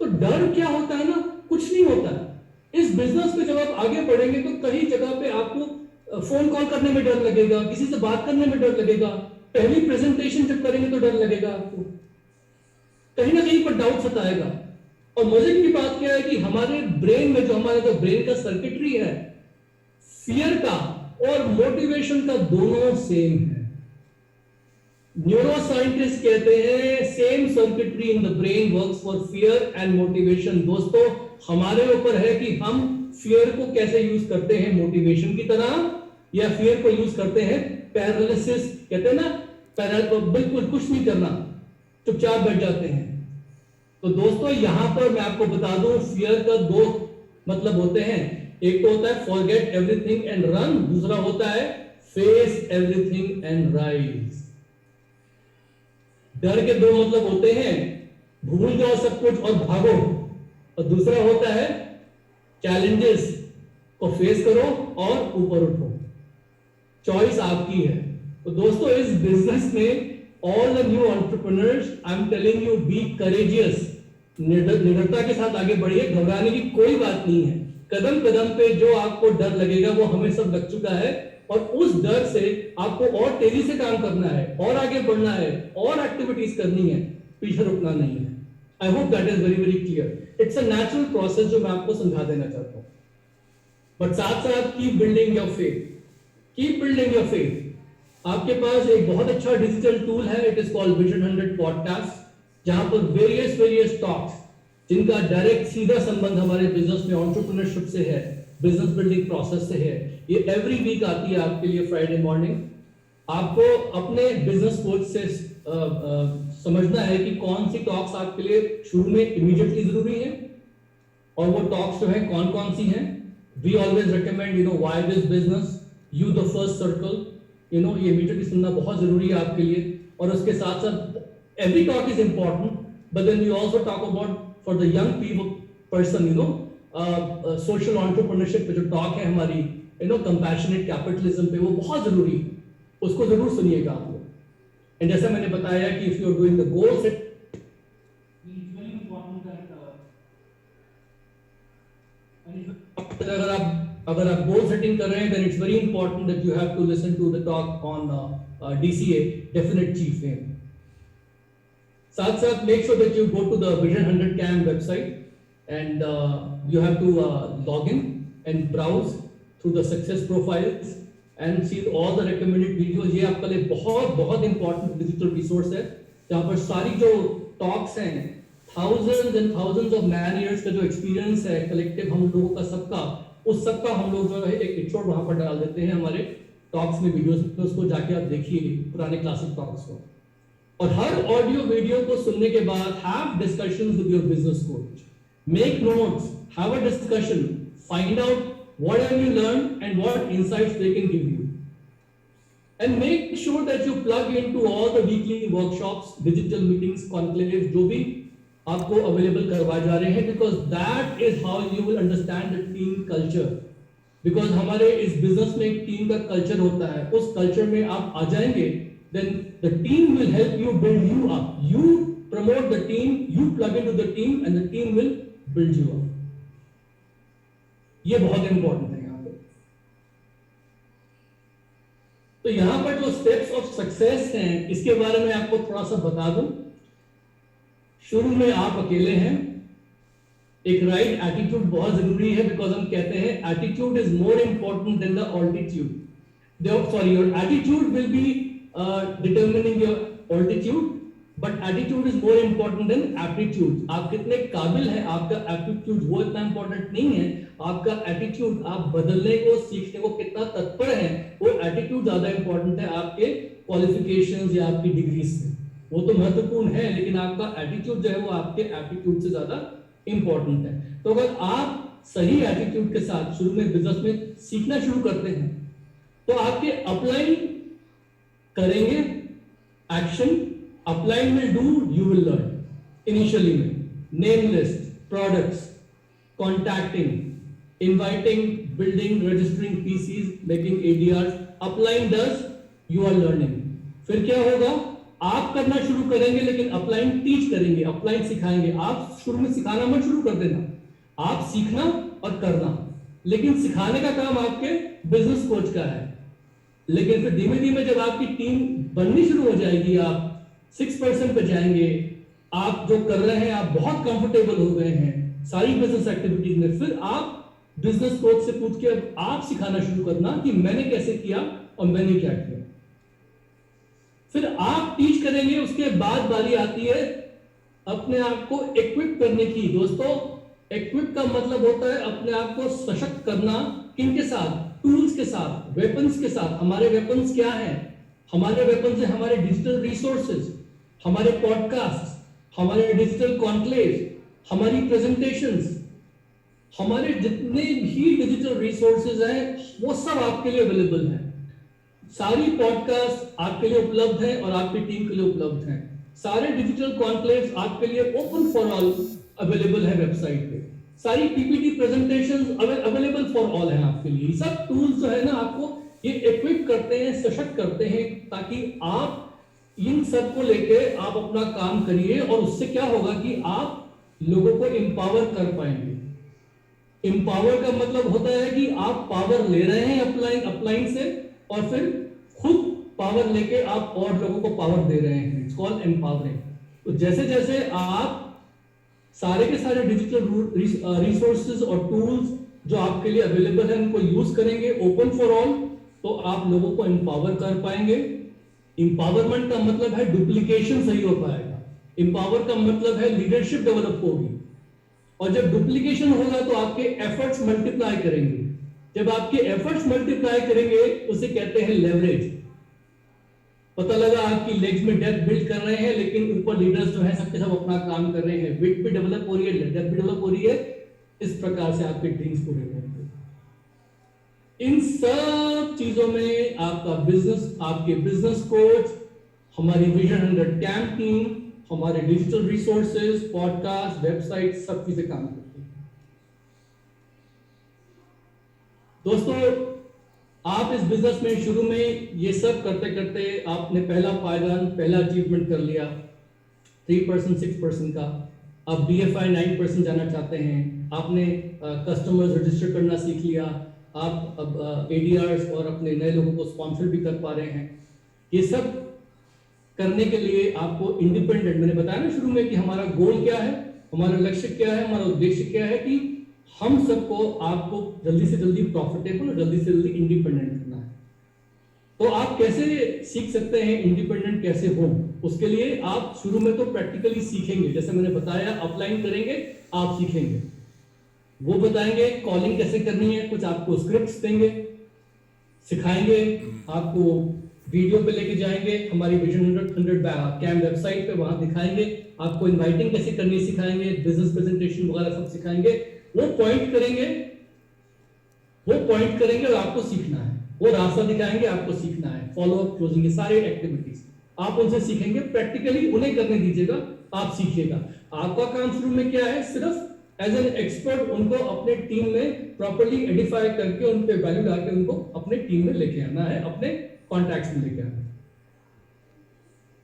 तो डर क्या होता है ना, कुछ नहीं होता है। इस बिजनेस में जब आप आगे बढ़ेंगे तो कई जगह पे आपको फोन कॉल करने में डर लगेगा, किसी से बात करने में डर लगेगा, पहली प्रेजेंटेशन जब करेंगे तो डर लगेगा आपको, कहीं ना कहीं पर डाउट सताएगा। और मजे की बात क्या है कि हमारे ब्रेन में हमारा जो ब्रेन का सर्किटरी है, फियर का और मोटिवेशन का दोनों सेम है। न्यूरो साइंटिस्ट कहते हैं same circuitry in the brain works for fear and motivation. दोस्तों, हमारे ऊपर है कि हम फियर को कैसे यूज करते हैं मोटिवेशन की तरह, या फियर को यूज करते हैं पैरालिसिस, कहते हैं ना बिल्कुल कुछ नहीं करना, चुपचाप बैठ जाते हैं। तो दोस्तों, यहां पर मैं आपको बता दूं, फियर का दो मतलब होते हैं। एक तो होता है फॉरगेट एवरीथिंग एंड रन, दूसरा होता है फेस एवरीथिंग एंड राइज। डर के दो मतलब होते हैं, भूल जाओ सब कुछ और भागो, और दूसरा होता है चैलेंजेस को फेस करो और ऊपर उठो। चॉइस आपकी है। तो दोस्तों, इस बिजनेस में all the new entrepreneurs, I am telling you, be courageous, निडरता के साथ आगे बढ़िए, घबराने की कोई बात नहीं है। कदम कदम पे जो आपको डर लगेगा वो हमें सब लग चुका है, और उस डर से आपको और तेजी से काम करना है, और आगे बढ़ना है, और एक्टिविटीज करनी है, पीछे रुकना नहीं है। I hope that is very very clear. It's a natural process जो मैं आपको समझा देना चाहता हूं। बट साथ साथ keep building your faith, keep building your faith. आपके पास एक बहुत अच्छा डिजिटल टूल है, it is called vision 100 podcast, जहां पर वेरियस टॉक्स जिनका डायरेक्ट सीधा संबंध हमारे बिजनेस में एंटरप्रेन्योरशिप से है, बिजनेस बिल्डिंग प्रोसेस से है, ये एवरी वीक आती है आपके लिए फ्राइडे मॉर्निंग। आपको अपने बिजनेस कोच से समझना है कि कौन सी टॉक्स आपके लिए शुरू में इमीडिएटली जरूरी है, और वो टॉक्स जो है कौन कौन सी हैं। We always recommend why this business, you the first circle, ये इमीडिएटली सुनना बहुत जरूरी है आपके लिए। और उसके साथ साथ every talk is important, but then we also talk about for the young people person, social entrepreneurship पे जो टॉक है हमारी, कंपैशनेट कैपिटलिज्म पे, वो बहुत जरूरी है, उसको जरूर सुनिएगा आप लोग। एंड जैसा मैंने बताया कि if you are doing the goal set, अगर आप गोल सेटिंग कर रहे हैं, then it's very important that you have to listen to the talk on DCA, Definite Chief Aim. साथ साथ make sure that you go to the Vision 100 CAM website, and you have to log in and browse through the success profiles and see all the recommended videos. ये आपके लिए बहुत बहुत important digital resource है, जहाँ पर सारी जो talks हैं, thousands and thousands of man years का जो experience है collective हम लोगों का सबका, उस सबका हम लोग जो है एक एपिसोड वहां पर डाल देते हैं हमारे टॉक्स में, वीडियोस में। उसको जाके आप देखिए पुराने क्लासिक टॉक्स को, और हर ऑडियो वीडियो को सुनने के बाद have discussions with your business coach, make notes, have a discussion, find out what have you learn and what insights they can give you, and make sure that you plug into all the weekly workshops, digital meetings, conclaves जो भी आपको available करवाए जा रहे हैं, because that is how you will understand the team culture. Because हमारे इस business में एक टीम का कल्चर होता है, उस कल्चर में आप आ जाएंगे, then the team will help you build you up, you promote the team, you plug into the team and the team will build you up. ये बहुत इंपॉर्टेंट है यहाँ पे। तो यहां पर जो स्टेप्स ऑफ सक्सेस हैं, इसके बारे में आपको थोड़ा सा बता दूं। शुरू में आप अकेले हैं, एक राइट एटीट्यूड बहुत जरूरी है, बिकॉज हम कहते हैं attitude is more important than the altitude. Sorry, your attitude will be determining your altitude, but attitude is more important than aptitude. आप कितने काबिल हैं, आपका एप्टीट्यूड वो इतना इंपॉर्टेंट नहीं है, आपका एटीट्यूड, आप बदलने को, सीखने को कितना तत्पर है, वो एटीट्यूड ज्यादा इंपॉर्टेंट है आपके क्वालिफिकेशंस या आपकी डिग्रीज से। वो तो महत्वपूर्ण है, लेकिन आपका एटीट्यूड जो है वो आपके एप्टीट्यूड से ज्यादा इंपॉर्टेंट है। तो अगर आप सही एटीट्यूड के साथ शुरू में बिजनेस में सीखना शुरू करते हैं, तो आपके अपलाइन करेंगे action, upline will do, you will learn. Initially में name list, products, contacting, inviting building, registering PCs, making ADRs. Upline does, you are learning. फिर क्या होगा? आप करना शुरू करेंगे लेकिन अपलाइन टीच करेंगे, अपलाइन सिखाएंगे. आप शुरू में सिखाना मत शुरू कर देना, आप सीखना और करना, लेकिन सिखाने का काम आपके बिजनेस कोच का है. लेकिन फिर धीमे धीमे जब आपकी टीम बननी शुरू हो जाएगी, आप 6% पे जाएंगे, आप जो कर रहे हैं आप बहुत कंफर्टेबल हो गए हैं सारी बिजनेस एक्टिविटीज में, फिर आप बिजनेस कोच से पूछ के अब आप सिखाना शुरू करना कि मैंने कैसे किया और मैंने क्या किया. फिर आप टीच करेंगे, उसके बाद बारी आती है अपने आप को इक्विप करने की. दोस्तों, इक्विप का मतलब होता है अपने आप को सशक्त करना. किनके साथ? टूल्स के साथ, वेपन्स के साथ. हमारे वेपन्स क्या हैं? हमारे वेपन्स है हमारे डिजिटल रिसोर्सेज, हमारे पॉडकास्ट, हमारे डिजिटल कॉन्क्लेव, हमारी प्रेजेंटेशंस, हमारे जितने भी डिजिटल रिसोर्सेज हैं वो सब आपके लिए अवेलेबल हैं. सारी पॉडकास्ट आपके लिए उपलब्ध है और आपकी टीम के लिए उपलब्ध हैं. सारे डिजिटल कॉन्क्लेव्स आपके लिए ओपन फॉर ऑल अवेलेबल है वेबसाइट पे. सारी PPT presentations available for all है आपके लिए. सब टूल्स जो है ना आपको ये इक्विप करते हैं, सशक्त करते हैं, ताकि आप इन सब को लेके आप अपना काम करिए. और उससे क्या होगा कि आप लोगों को एम्पावर कर पाएंगे. एम्पावर का मतलब होता है कि आप पावर ले रहे हैं अपलाइन से और फिर खुद पावर लेके आप और लोगों को पावर दे रहे हैं. It's called empowering. तो जैसे जैसे आप सारे के सारे डिजिटल रिसोर्सेज और टूल्स जो आपके लिए अवेलेबल है उनको यूज करेंगे ओपन फॉर ऑल, तो आप लोगों को एम्पावर कर पाएंगे. एम्पावरमेंट का मतलब है डुप्लीकेशन सही हो पाएगा. एम्पावर का मतलब है लीडरशिप डेवलप होगी. और जब डुप्लीकेशन होगा तो आपके एफर्ट्स मल्टीप्लाई करेंगे. जब आपके एफर्ट्स मल्टीप्लाई करेंगे उसे कहते हैं लेवरेज. पता लगा आपकी लेग्स में डेप्थ बिल्ड कर रहे हैं, लेकिन ऊपर लीडर्स जो हैं सबके सब अपना काम कर रहे हैं, विड्थ भी डेवलप हो रही है, डेप्थ भी डेवलप हो रही है. इस प्रकार से आपके टीम्स पूरे होंगे. इन सब चीजों में आपका बिजनेस, आपके बिजनेस कोच, हमारी विजन 100 कैंप टीम, हमारे डिजिटल रिसोर्सेज, पॉडकास्ट, वेबसाइट, सब चीजें काम करती हैं. दोस्तों, आप इस बिजनेस में शुरू में ये सब करते करते आपने पहला पायदान, पहला अचीवमेंट कर लिया 3%, 6% का. आप BFI 9% जाना चाहते हैं. आपने कस्टमर्स रजिस्टर करना सीख लिया. आप अब ADRs और अपने नए लोगों को स्पॉन्सर भी कर पा रहे हैं. ये सब करने के लिए आपको इंडिपेंडेंट, मैंने बताया ना शुरू में कि हमारा गोल क्या है, हमारा लक्ष्य क्या है, हमारा उद्देश्य क्या है कि हम सबको आपको जल्दी से जल्दी प्रॉफिटेबल और जल्दी से जल्दी इंडिपेंडेंट करना है. तो आप कैसे सीख सकते हैं इंडिपेंडेंट कैसे हो? उसके लिए आप शुरू में तो प्रैक्टिकली सीखेंगे. जैसे मैंने बताया, अपलाइन करेंगे, आप सीखेंगे. वो बताएंगे कॉलिंग कैसे करनी है, कुछ आपको स्क्रिप्ट्स देंगे, सिखाएंगे, आपको वीडियो पे लेके जाएंगे हमारी विजन 100 कैंप वेबसाइट पे, वहां दिखाएंगे. आपको इनवाइटिंग कैसे करनी है सिखाएंगे, बिजनेस प्रेजेंटेशन वगैरह सब सिखाएंगे. वो पॉइंट करेंगे और आपको सीखना है. वो रास्ता दिखाएंगे, आपको सीखना है. फॉलो अप, क्लोजिंग, ये सारे एक्टिविटीज आप उनसे सीखेंगे. प्रैक्टिकली उन्हें करने दीजिएगा, आप सीखिएगा. आपका काम शुरू में क्या है, सिर्फ एज एन एक्सपर्ट उनको अपने टीम में प्रॉपर्ली एडिफाई करके उन पे वैल्यू डाल के उनको अपने टीम में लेके आना है, अपने कॉन्टैक्ट्स में लेके आना है.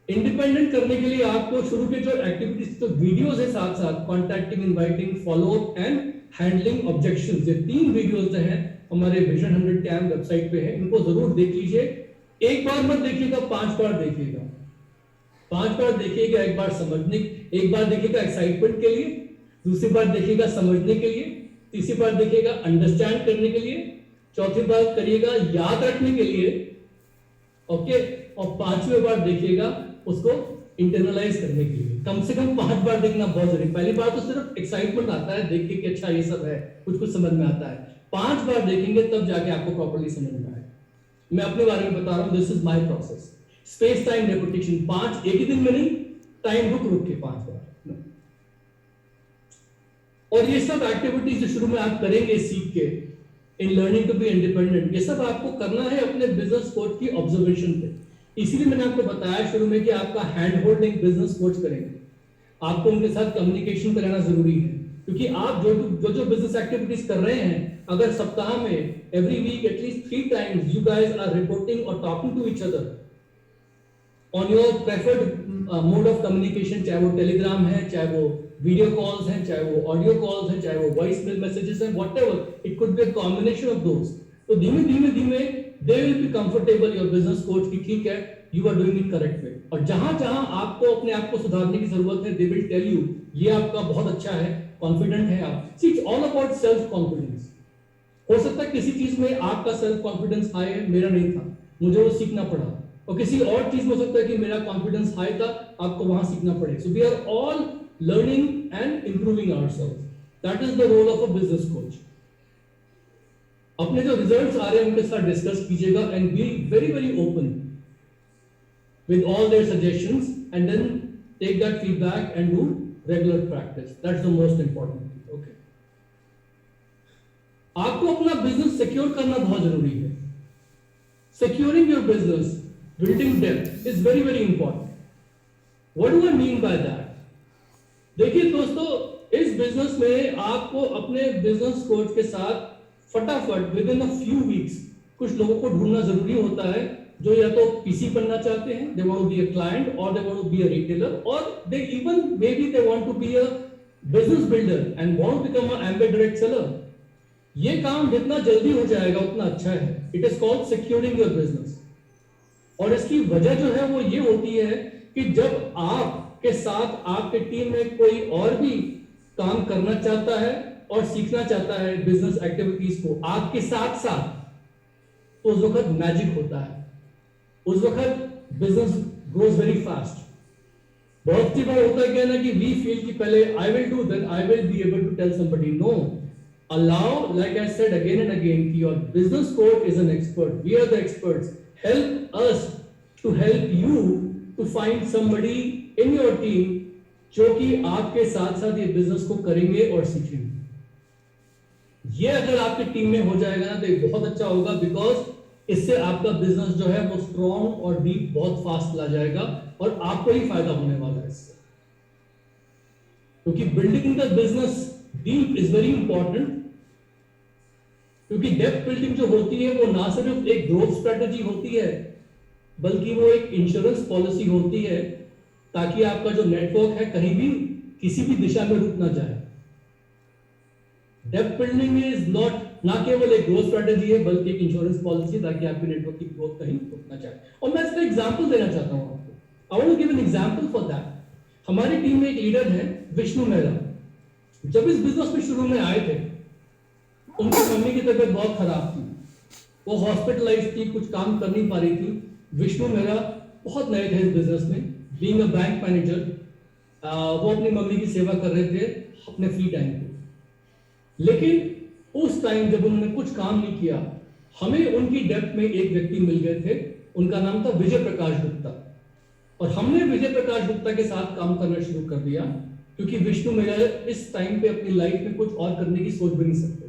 इंडिपेंडेंट करने के लिए आपको शुरू के जो एक्टिविटीज, तो वीडियोस है साथ साथ, contacting, inviting, follow up and handling objections. ये 3 वीडियोस जो हैं हमारे विजन 100 कैंप वेबसाइट पे है. इनको जरूर देख लीजिए. एक बार मत देखिएगा, 5 बार देखिएगा. 5 बार देखिएगा. एक बार समझने, एक बार देखिएगा एक्साइटमेंट के लिए, दूसरी बार देखिएगा समझने के लिए, तीसरी बार देखिएगा अंडरस्टैंड करने के लिए, चौथी बार करिएगा याद रखने के लिए, ओके, और 5वीं बार देखिएगा उसको इंटरनलाइज करने के लिए. कम से कम 5 बार देखना बहुत जरूरी. पहली बार तो सिर्फ एक्साइटमेंट आता है देख के कि अच्छा ये सब है, कुछ कुछ समझ में आता है. 5 बार देखेंगे तब जाके आपको प्रॉपर्ली समझ में आएगा. मैं अपने बारे में बता रहा हूं, this is my process. Space time repetition, 5 एक ही दिन में नहीं, टाइम रुक के 5 बार. और ये सब एक्टिविटीज जो शुरू में आप करेंगे सीख के, in learning to be independent, ये सब आपको करना है अपने बिजनेस कोच की ऑब्जर्वेशन पे. इसीलिए मैंने आपको बताया शुरू में कि आपका हैंड होल्ड एक बिजनेस कोच करेंगे. आपको उनके साथ कम्युनिकेशन कराना जरूरी है. क्योंकि आप जो बिजनेस एक्टिविटीज कर रहे हैं, अगर सप्ताह में every week at least 3 times you guys are reporting और talking to each other on your preferred mode of communication, चाहे वो टेलीग्राम है, चाहे वो वीडियो कॉल्स हैं, चाहे वो ऑडियो कॉल्स हैं, चाहे वो वॉइस मेल मैसेजेस हैं, whatever it could be a combination of those, तो धीमे धीमे they will be comfortable your business coach की ठीक है, you are doing it correct way. और जहां जहां आपको अपने आप को सुधारने की जरूरत है, दे विल टेल यू ये आपका बहुत अच्छा है, कॉन्फिडेंट है आप। See it's all about self confidence. हो सकता है किसी चीज में आपका सेल्फ कॉन्फिडेंस हाई है, मेरा नहीं था, मुझे वो सीखना पड़ा, और किसी और चीज में हो सकता है कि मेरा कॉन्फिडेंस हाई था, आपको वहां सीखना पड़े। So we are all learning and improving ourselves, that is the role of a business coach. अपने जो रिजल्ट्स आ रहे हैं उनके साथ डिस्कस कीजिएगा and be very very open with all their suggestions, and then take that feedback and do regular practice. That's the most important thing. Okay. आपको अपना business secure करना बहुत जरूरी है। Securing your business, building depth is very very important. What do I mean by that? देखिए दोस्तों, इस business में आपको अपने बिजनेस कोच के साथ फटाफट with in a few weeks कुछ लोगों को ढूंढना जरूरी होता है जो या तो पीसी बनना चाहते हैं, they want to be a client, or they want to be a retailer, or they even maybe they want to be a business builder and want to become an Amway direct seller. ये काम जितना जल्दी हो जाएगा उतना अच्छा है। It is called securing your business. और इसकी वजह जो है वो ये होती है कि जब आपके साथ आपके टीम में कोई और भी काम करना चाहता है और सीखना चाहता है बिजनेस एक्टिविटीज को आपके साथ साथ, तो उस वक्त मैजिक होता है, उस वक्त बिजनेस ग्रोज वेरी फास्ट। बहुत सी बार होता है क्या ना कि वी फील कि पहले I will do, then I will be able to tell somebody. No, allow, like I said again and again, कि your business coach is an expert, we are the experts, help us to help you to find somebody in your team जो कि आपके साथ साथ ये business को करेंगे और सीखेंगे। ये अगर आपकी टीम में हो जाएगा ना तो ये बहुत अच्छा होगा, बिकॉज इससे आपका बिजनेस जो है वो स्ट्रॉन्ग और डीप बहुत फास्ट ला जाएगा और आपको ही फायदा होने वाला है इससे। क्योंकि building the business deep is very important, क्योंकि डेप्थ बिल्डिंग जो होती है वो ना सिर्फ एक ग्रोथ स्ट्रेटेजी होती है, बल्कि वो एक इंश्योरेंस पॉलिसी होती है, ताकि आपका जो नेटवर्क है कहीं भी किसी भी दिशा में रुक ना जाए। डेप्थ बिल्डिंग इज नॉट, ना केवल एक ग्रोथ स्ट्रेटेजी है बल्कि एक इंश्योरेंस पॉलिसी, ताकि आपके नेटवर्क की ग्रोथ कहीं रुक ना जाए। और मैं इसका एग्जांपल देना चाहता हूं आपको। I want to give an example for that. हमारी टीम में एक लीडर है विष्णु मेहरा। जब इस बिजनेस में शुरू में आए थे, उनकी मम्मी की तबीयत बहुत खराब थी, वो हॉस्पिटलाइज थी, कुछ काम कर नहीं पा रही थी। विष्णु मेहरा बहुत नए थे इस बिजनेस में, बीइंग अ बैंक मैनेजर, वो अपनी मम्मी की सेवा कर रहे थे अपने फ्री टाइम पे। लेकिन उस टाइम जब उन्होंने कुछ काम नहीं किया, हमें उनकी डेप्थ में एक व्यक्ति मिल गए थे, उनका नाम था विजय प्रकाश गुप्ता। और हमने विजय प्रकाश गुप्ता के साथ काम करना शुरू कर दिया, क्योंकि विष्णु मेहरा इस टाइम पे अपनी लाइफ में कुछ और करने की सोच भी नहीं सकते।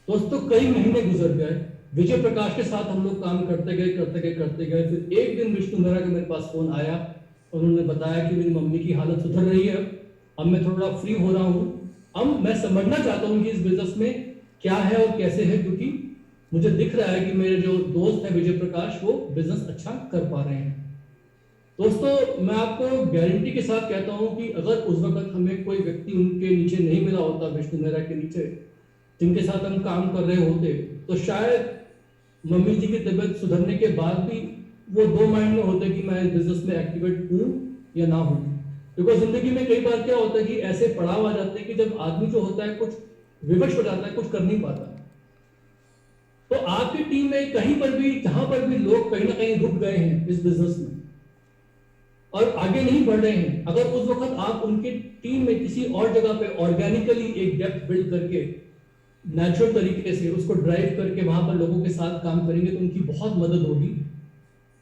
दोस्तों, कई महीने गुजर गए, विजय प्रकाश के साथ हम लोग काम करते गए। फिर एक दिन विष्णु मेहरा के मेरे पास फोन आया और उन्होंने बताया कि मेरी मम्मी की हालत सुधर रही है, अब मैं थोड़ा फ्री हो रहा हूँ, अब मैं समझना चाहता हूँ कि इस बिजनेस में क्या है और कैसे है, क्योंकि मुझे दिख रहा है कि मेरे जो दोस्त है विजय प्रकाश, वो बिजनेस अच्छा कर पा रहे हैं। दोस्तों, मैं आपको गारंटी के साथ कहता हूं कि अगर उस वक्त हमें कोई व्यक्ति उनके नीचे नहीं मिला होता, विष्णु मेहरा के नीचे, जिनके साथ हम काम कर रहे होते, तो शायद मम्मी जी की तबीयत सुधरने के बाद भी वो दो माइंड में होते कि मैं इस बिजनेस में एक्टिवेट हूं या ना हूं। क्योंकि जिंदगी में कई बार क्या होता है कि ऐसे पड़ाव आ जाते हैं कि जब आदमी जो होता है कुछ विवश हो जाता है, कुछ कर नहीं पाता। तो आपकी टीम में कहीं पर भी, जहां पर भी लोग कहीं ना कहीं रुक गए हैं इस बिजनेस में और आगे नहीं बढ़ रहे हैं, अगर उस वक्त आप उनके टीम में किसी और जगह पे ऑर्गेनिकली एक डेप्थ बिल्ड करके नेचुरल तरीके से उसको ड्राइव करके वहां पर लोगों के साथ काम करेंगे तो उनकी बहुत मदद होगी।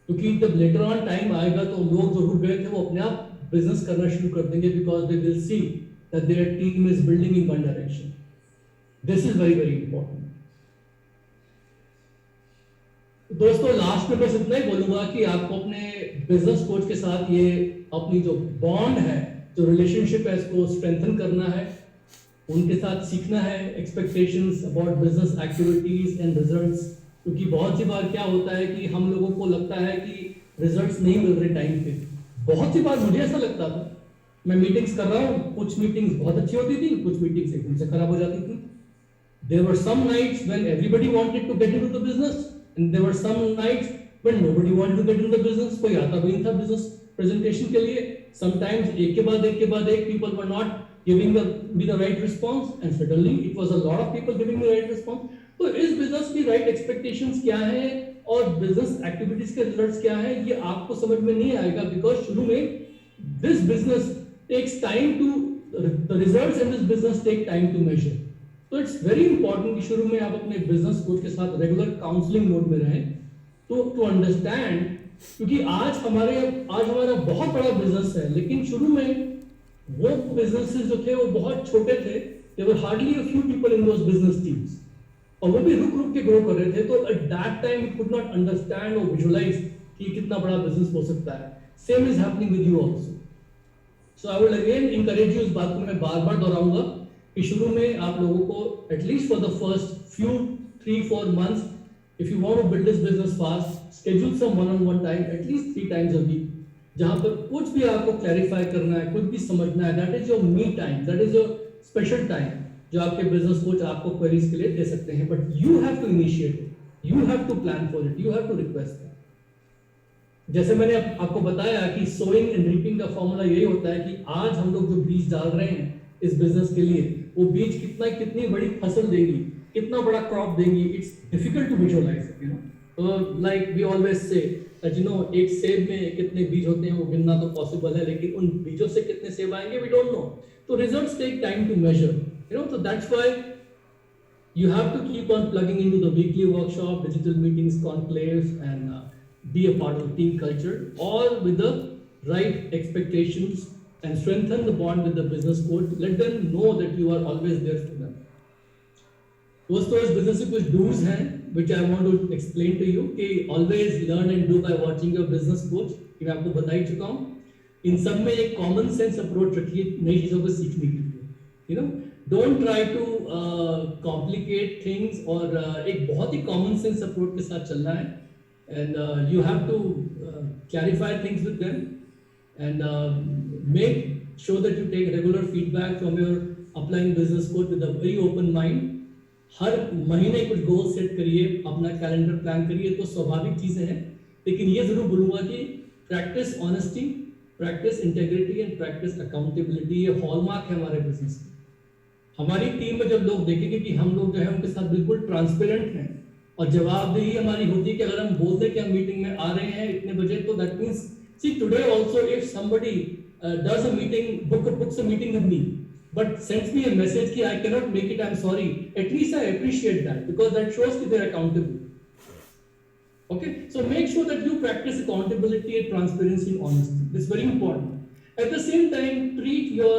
क्योंकि जब लेटर ऑन टाइम आएगा तो लोग जो रुक गए थे वो अपने आप बिजनेस करना शुरू कर देंगे, because they will see that their team is building in one direction. This is very very important. दोस्तों, लास्ट में बस इतना ही बोलूंगा कि आपको अपने बिजनेस कोच के साथ ये अपनी जो बॉन्ड है, जो रिलेशनशिप है, इसको स्ट्रेंथन करना है। उनके साथ सीखना है expectations about business activities and results, क्योंकि बहुत सी बार क्या होता है कि हम लोगों को लगता है कि रिजल्ट्स नहीं मिल रहे टाइम पे। बहुत सी बार मुझे ऐसा लगता था, मैं मीटिंग्स कर रहा हूँ, कुछ मीटिंग्स बहुत अच्छी होती थी, कुछ मीटिंग्स एकदम से खराब हो जाती थी। There were some nights when everybody wanted to get into the business, and there were some nights when nobody wanted to get into the business. कोई आता भी नहीं था business presentation के लिए। Sometimes एक के बाद एक people were not giving me the right response, and suddenly it was a lot of people giving me the right response. तो इस business की right expectations क्या है और business activities के results क्या है, ये आपको समझ में नहीं आएगा, because शुरू में this business takes time to the results in this business take time to measure. तो इट्स वेरी इंपॉर्टेंट कि शुरू में आप अपने बिजनेस कोच के साथ रेगुलर काउंसलिंग मोड में रहें टू अंडरस्टैंड, क्योंकि आज हमारा बहुत बड़ा बिजनेस है, लेकिन शुरू में वो बिजनेसेस जो थे वो बहुत छोटे थे। There were hardly a few people in those business teams, और वो भी रुक के ग्रो कर रहे थे। तो at that time we could not understand और विजुअलाइज कि कितना बड़ा बिजनेस हो सकता है। Same is happening with you also. So I would again encourage you, इस बात को मैं बार-बार दोहराऊंगा कि शुरू में आप लोगों को at least for the first few 3-4 months, if you want to build this business fast, schedule some one on one time at least 3 times a week, जहां पर कुछ भी आपको क्लैरिफाई करना है, कुछ भी समझना है, that is your me time, that is your special time जो आपके बिजनेस कोच आपको क्वेरीज के लिए दे सकते हैं। But you have to initiate it, you have to plan for it, you have to request it. जैसे मैंने आपको बताया कि सोइंग एंड रीपिंग का फॉर्मूला यही होता है कि आज हम लोग जो बीज डाल रहे हैं इस बिजनेस के लिए, वो बीज कितनी बड़ी फसल देंगी, कितना बड़ा क्रॉप देंगी, it's difficult to visualise it, you know. Like we always say that you know, एक सेब में कितने बीज होते हैं वो गिनना तो पॉसिबल है, लेकिन उन बीजों से कितने सेब आएंगे वी डोंट नो। तो results take time to measure, you know. तो that's why you have to keep on plugging into the weekly workshop, digital meetings, conclaves, and be a part of the team culture, all with the right expectations, and strengthen the bond with the business coach. Let them know that you are always there for them. दोस्तों, इस business के कुछ do's हैं which I want to explain to you कि always learn and do by watching your business coach, कि मैं आपको बता ही चुका हूँ। इन सब में एक common sense approach रखिए नई चीजों को सीखने के लिए, you know। Don't try to complicate things, और एक बहुत ही common sense approach के साथ चलना है, and you have to clarify things with them, and make sure that you take regular feedback from your upline business coach with a very open mind. हर महीने कुछ goal set करिए, अपना calendar plan करिए, तो स्वाभाविक चीजें हैं, लेकिन ये जरूर बोलूंगा कि practice honesty, practice integrity and practice accountability, ये हॉलमार्क है हमारे बिजनेस में। हमारी टीम में जब लोग देखेंगे कि हम लोग जो है उनके साथ बिल्कुल ट्रांसपेरेंट हैं और जवाबदेही हमारी होती है कि अगर हम बोलते हैं कि हम मीटिंग में आ रहे हैं इतने बजे, तो that means, see today also if somebody does a meeting, books a meeting with me, but sends me a message कि I cannot make it, I'm sorry, at least I appreciate that, because that shows that they're accountable. Okay, so make sure that you practice accountability and transparency and honesty. It's very important. At the same time, treat your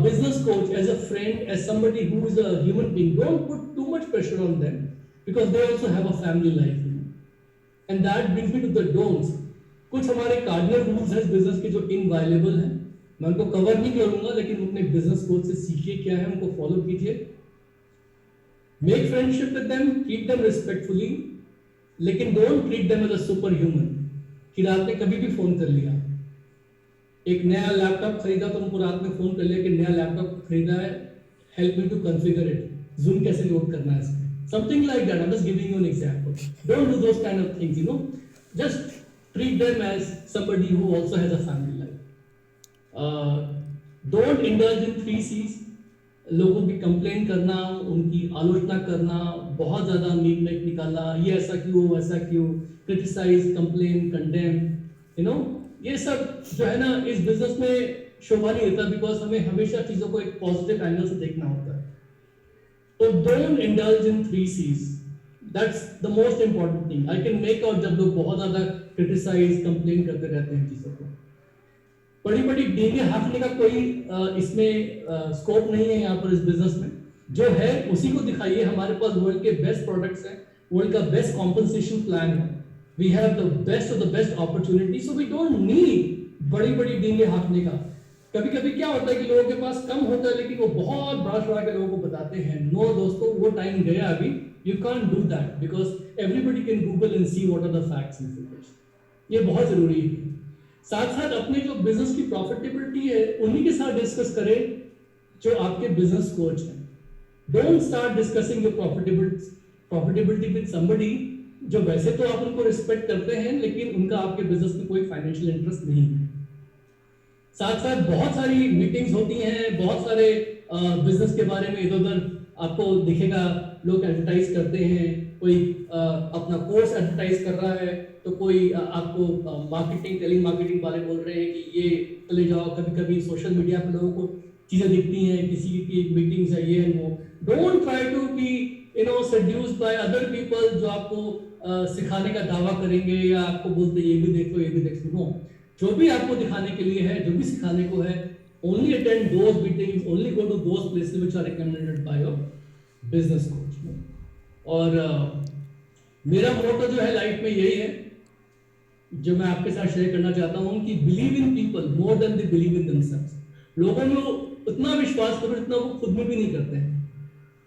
business coach as a friend, as somebody who is a human being. Don't put too much pressure on them, because they also have a family life, you know. And that brings me to the don'ts. कुछ हमारे cardinal rules हैं business के जो inviolable हैं, मैं उनको cover नहीं करूंगा, लेकिन अपने बिजनेस कोच से सीखिए क्या है, उनको फॉलो कीजिए। Make friendship with them, treat them respectfully, लेकिन don't treat them as a super human कि रात में कभी भी फोन कर लिया, एक नया लैपटॉप खरीदा तो उनको रात में फोन कर लिया कि नया लैपटॉप खरीदा है, help me to configure it, zoom कैसे लोड करना है इसमें, something like that. I am just giving you an example. Don't do those kind of things, you know. Just treat them as somebody who also has a family life. Don't indulge in 3 C's. लोगों की complain करना, उनकी आलोचना करना, बहुत ज्यादा meet निकालना, ये ऐसा क्यों, वैसा क्यों, criticise, complain, condemn, you know, ये सब जो है ना इस बिजनेस में शोभा नहीं देता, बिकॉज हमें हमेशा चीजों को एक पॉजिटिव एंगल से देखना होता है। तो don't indulge in 3 C's. That's the most important thing. I can make out जब लोग बहुत ज्यादा क्रिटिसाइज, कंप्लेन करते रहते हैं चीजों को, बड़ी डींगे हाँकने का कोई इसमें स्कोप नहीं है यहाँ पर इस बिजनेस में। जो है उसी को दिखाइए। हमारे पास वर्ल्ड के बेस्ट प्रोडक्ट्स हैं, वर्ल्ड का बेस्ट कॉम्पनसेशन प्लान है, we have the best of the best opportunity, so we don't need बड़ी डींगे हाँकने का। कभी कभी क्या होता है कि लोगों के पास कम होता है लेकिन वो बहुत बड़ा चढ़ा के लोगों को बताते हैं। नो दोस्तों, वो टाइम गया अभी। You can't do that because everybody can Google and see what are the facts and figures. ये बहुत जरूरी है। साथ साथ अपने जो बिजनेस की प्रॉफिटेबिलिटी है उन्हीं के साथ डिस्कस करें जो आपके बिजनेस कोच हैं। Don't start discussing your profitability with somebody जो वैसे तो आप उनको रिस्पेक्ट करते हैं लेकिन उनका आपके बिजनेस में कोई फाइनेंशियल इंटरेस्ट नहीं है। साथ साथ बहुत सारी मीटिंग्स होती हैं, बहुत सारे बिजनेस के बारे में इधर उधर आपको दिखेगा, लोग एडवर्टाइज करते हैं। कोई अपना कोर्स एडवर्टाइज कर रहा है तो कोई आपको मार्केटिंग टेलिंग मार्केटिंग वाले बोल रहे हैं कि ये चले जाओ। कभी कभी सोशल मीडिया पे लोगों को चीजें दिखती हैं, किसी की मीटिंग्स है ये है वो। Don't try to be seduced by other people जो आपको सिखाने का दावा करेंगे या आपको बोलते ये भी देखो ये भी देखो। नो, जो भी आपको दिखाने के लिए है, जो भी सिखाने को है, only attend those meetings, only go to those places which are recommended by your business coach. और मेरा मोटो जो है लाइफ में यही है जो मैं आपके साथ शेयर करना चाहता हूं कि believe in people more than they believe in themselves. लोगों में उतना विश्वास करो जितना वो खुद में भी नहीं करते हैं।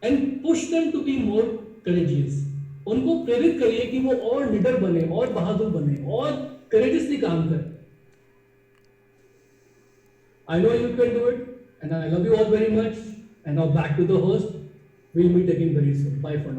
And push them to be more courageous. उनको प्रेरित करिए कि वो और निडर बने और बहादुर बने और करेजियसली काम करें। I know you can do it, and I love you all very much. And now back to the host. We'll meet again very soon. Bye for now.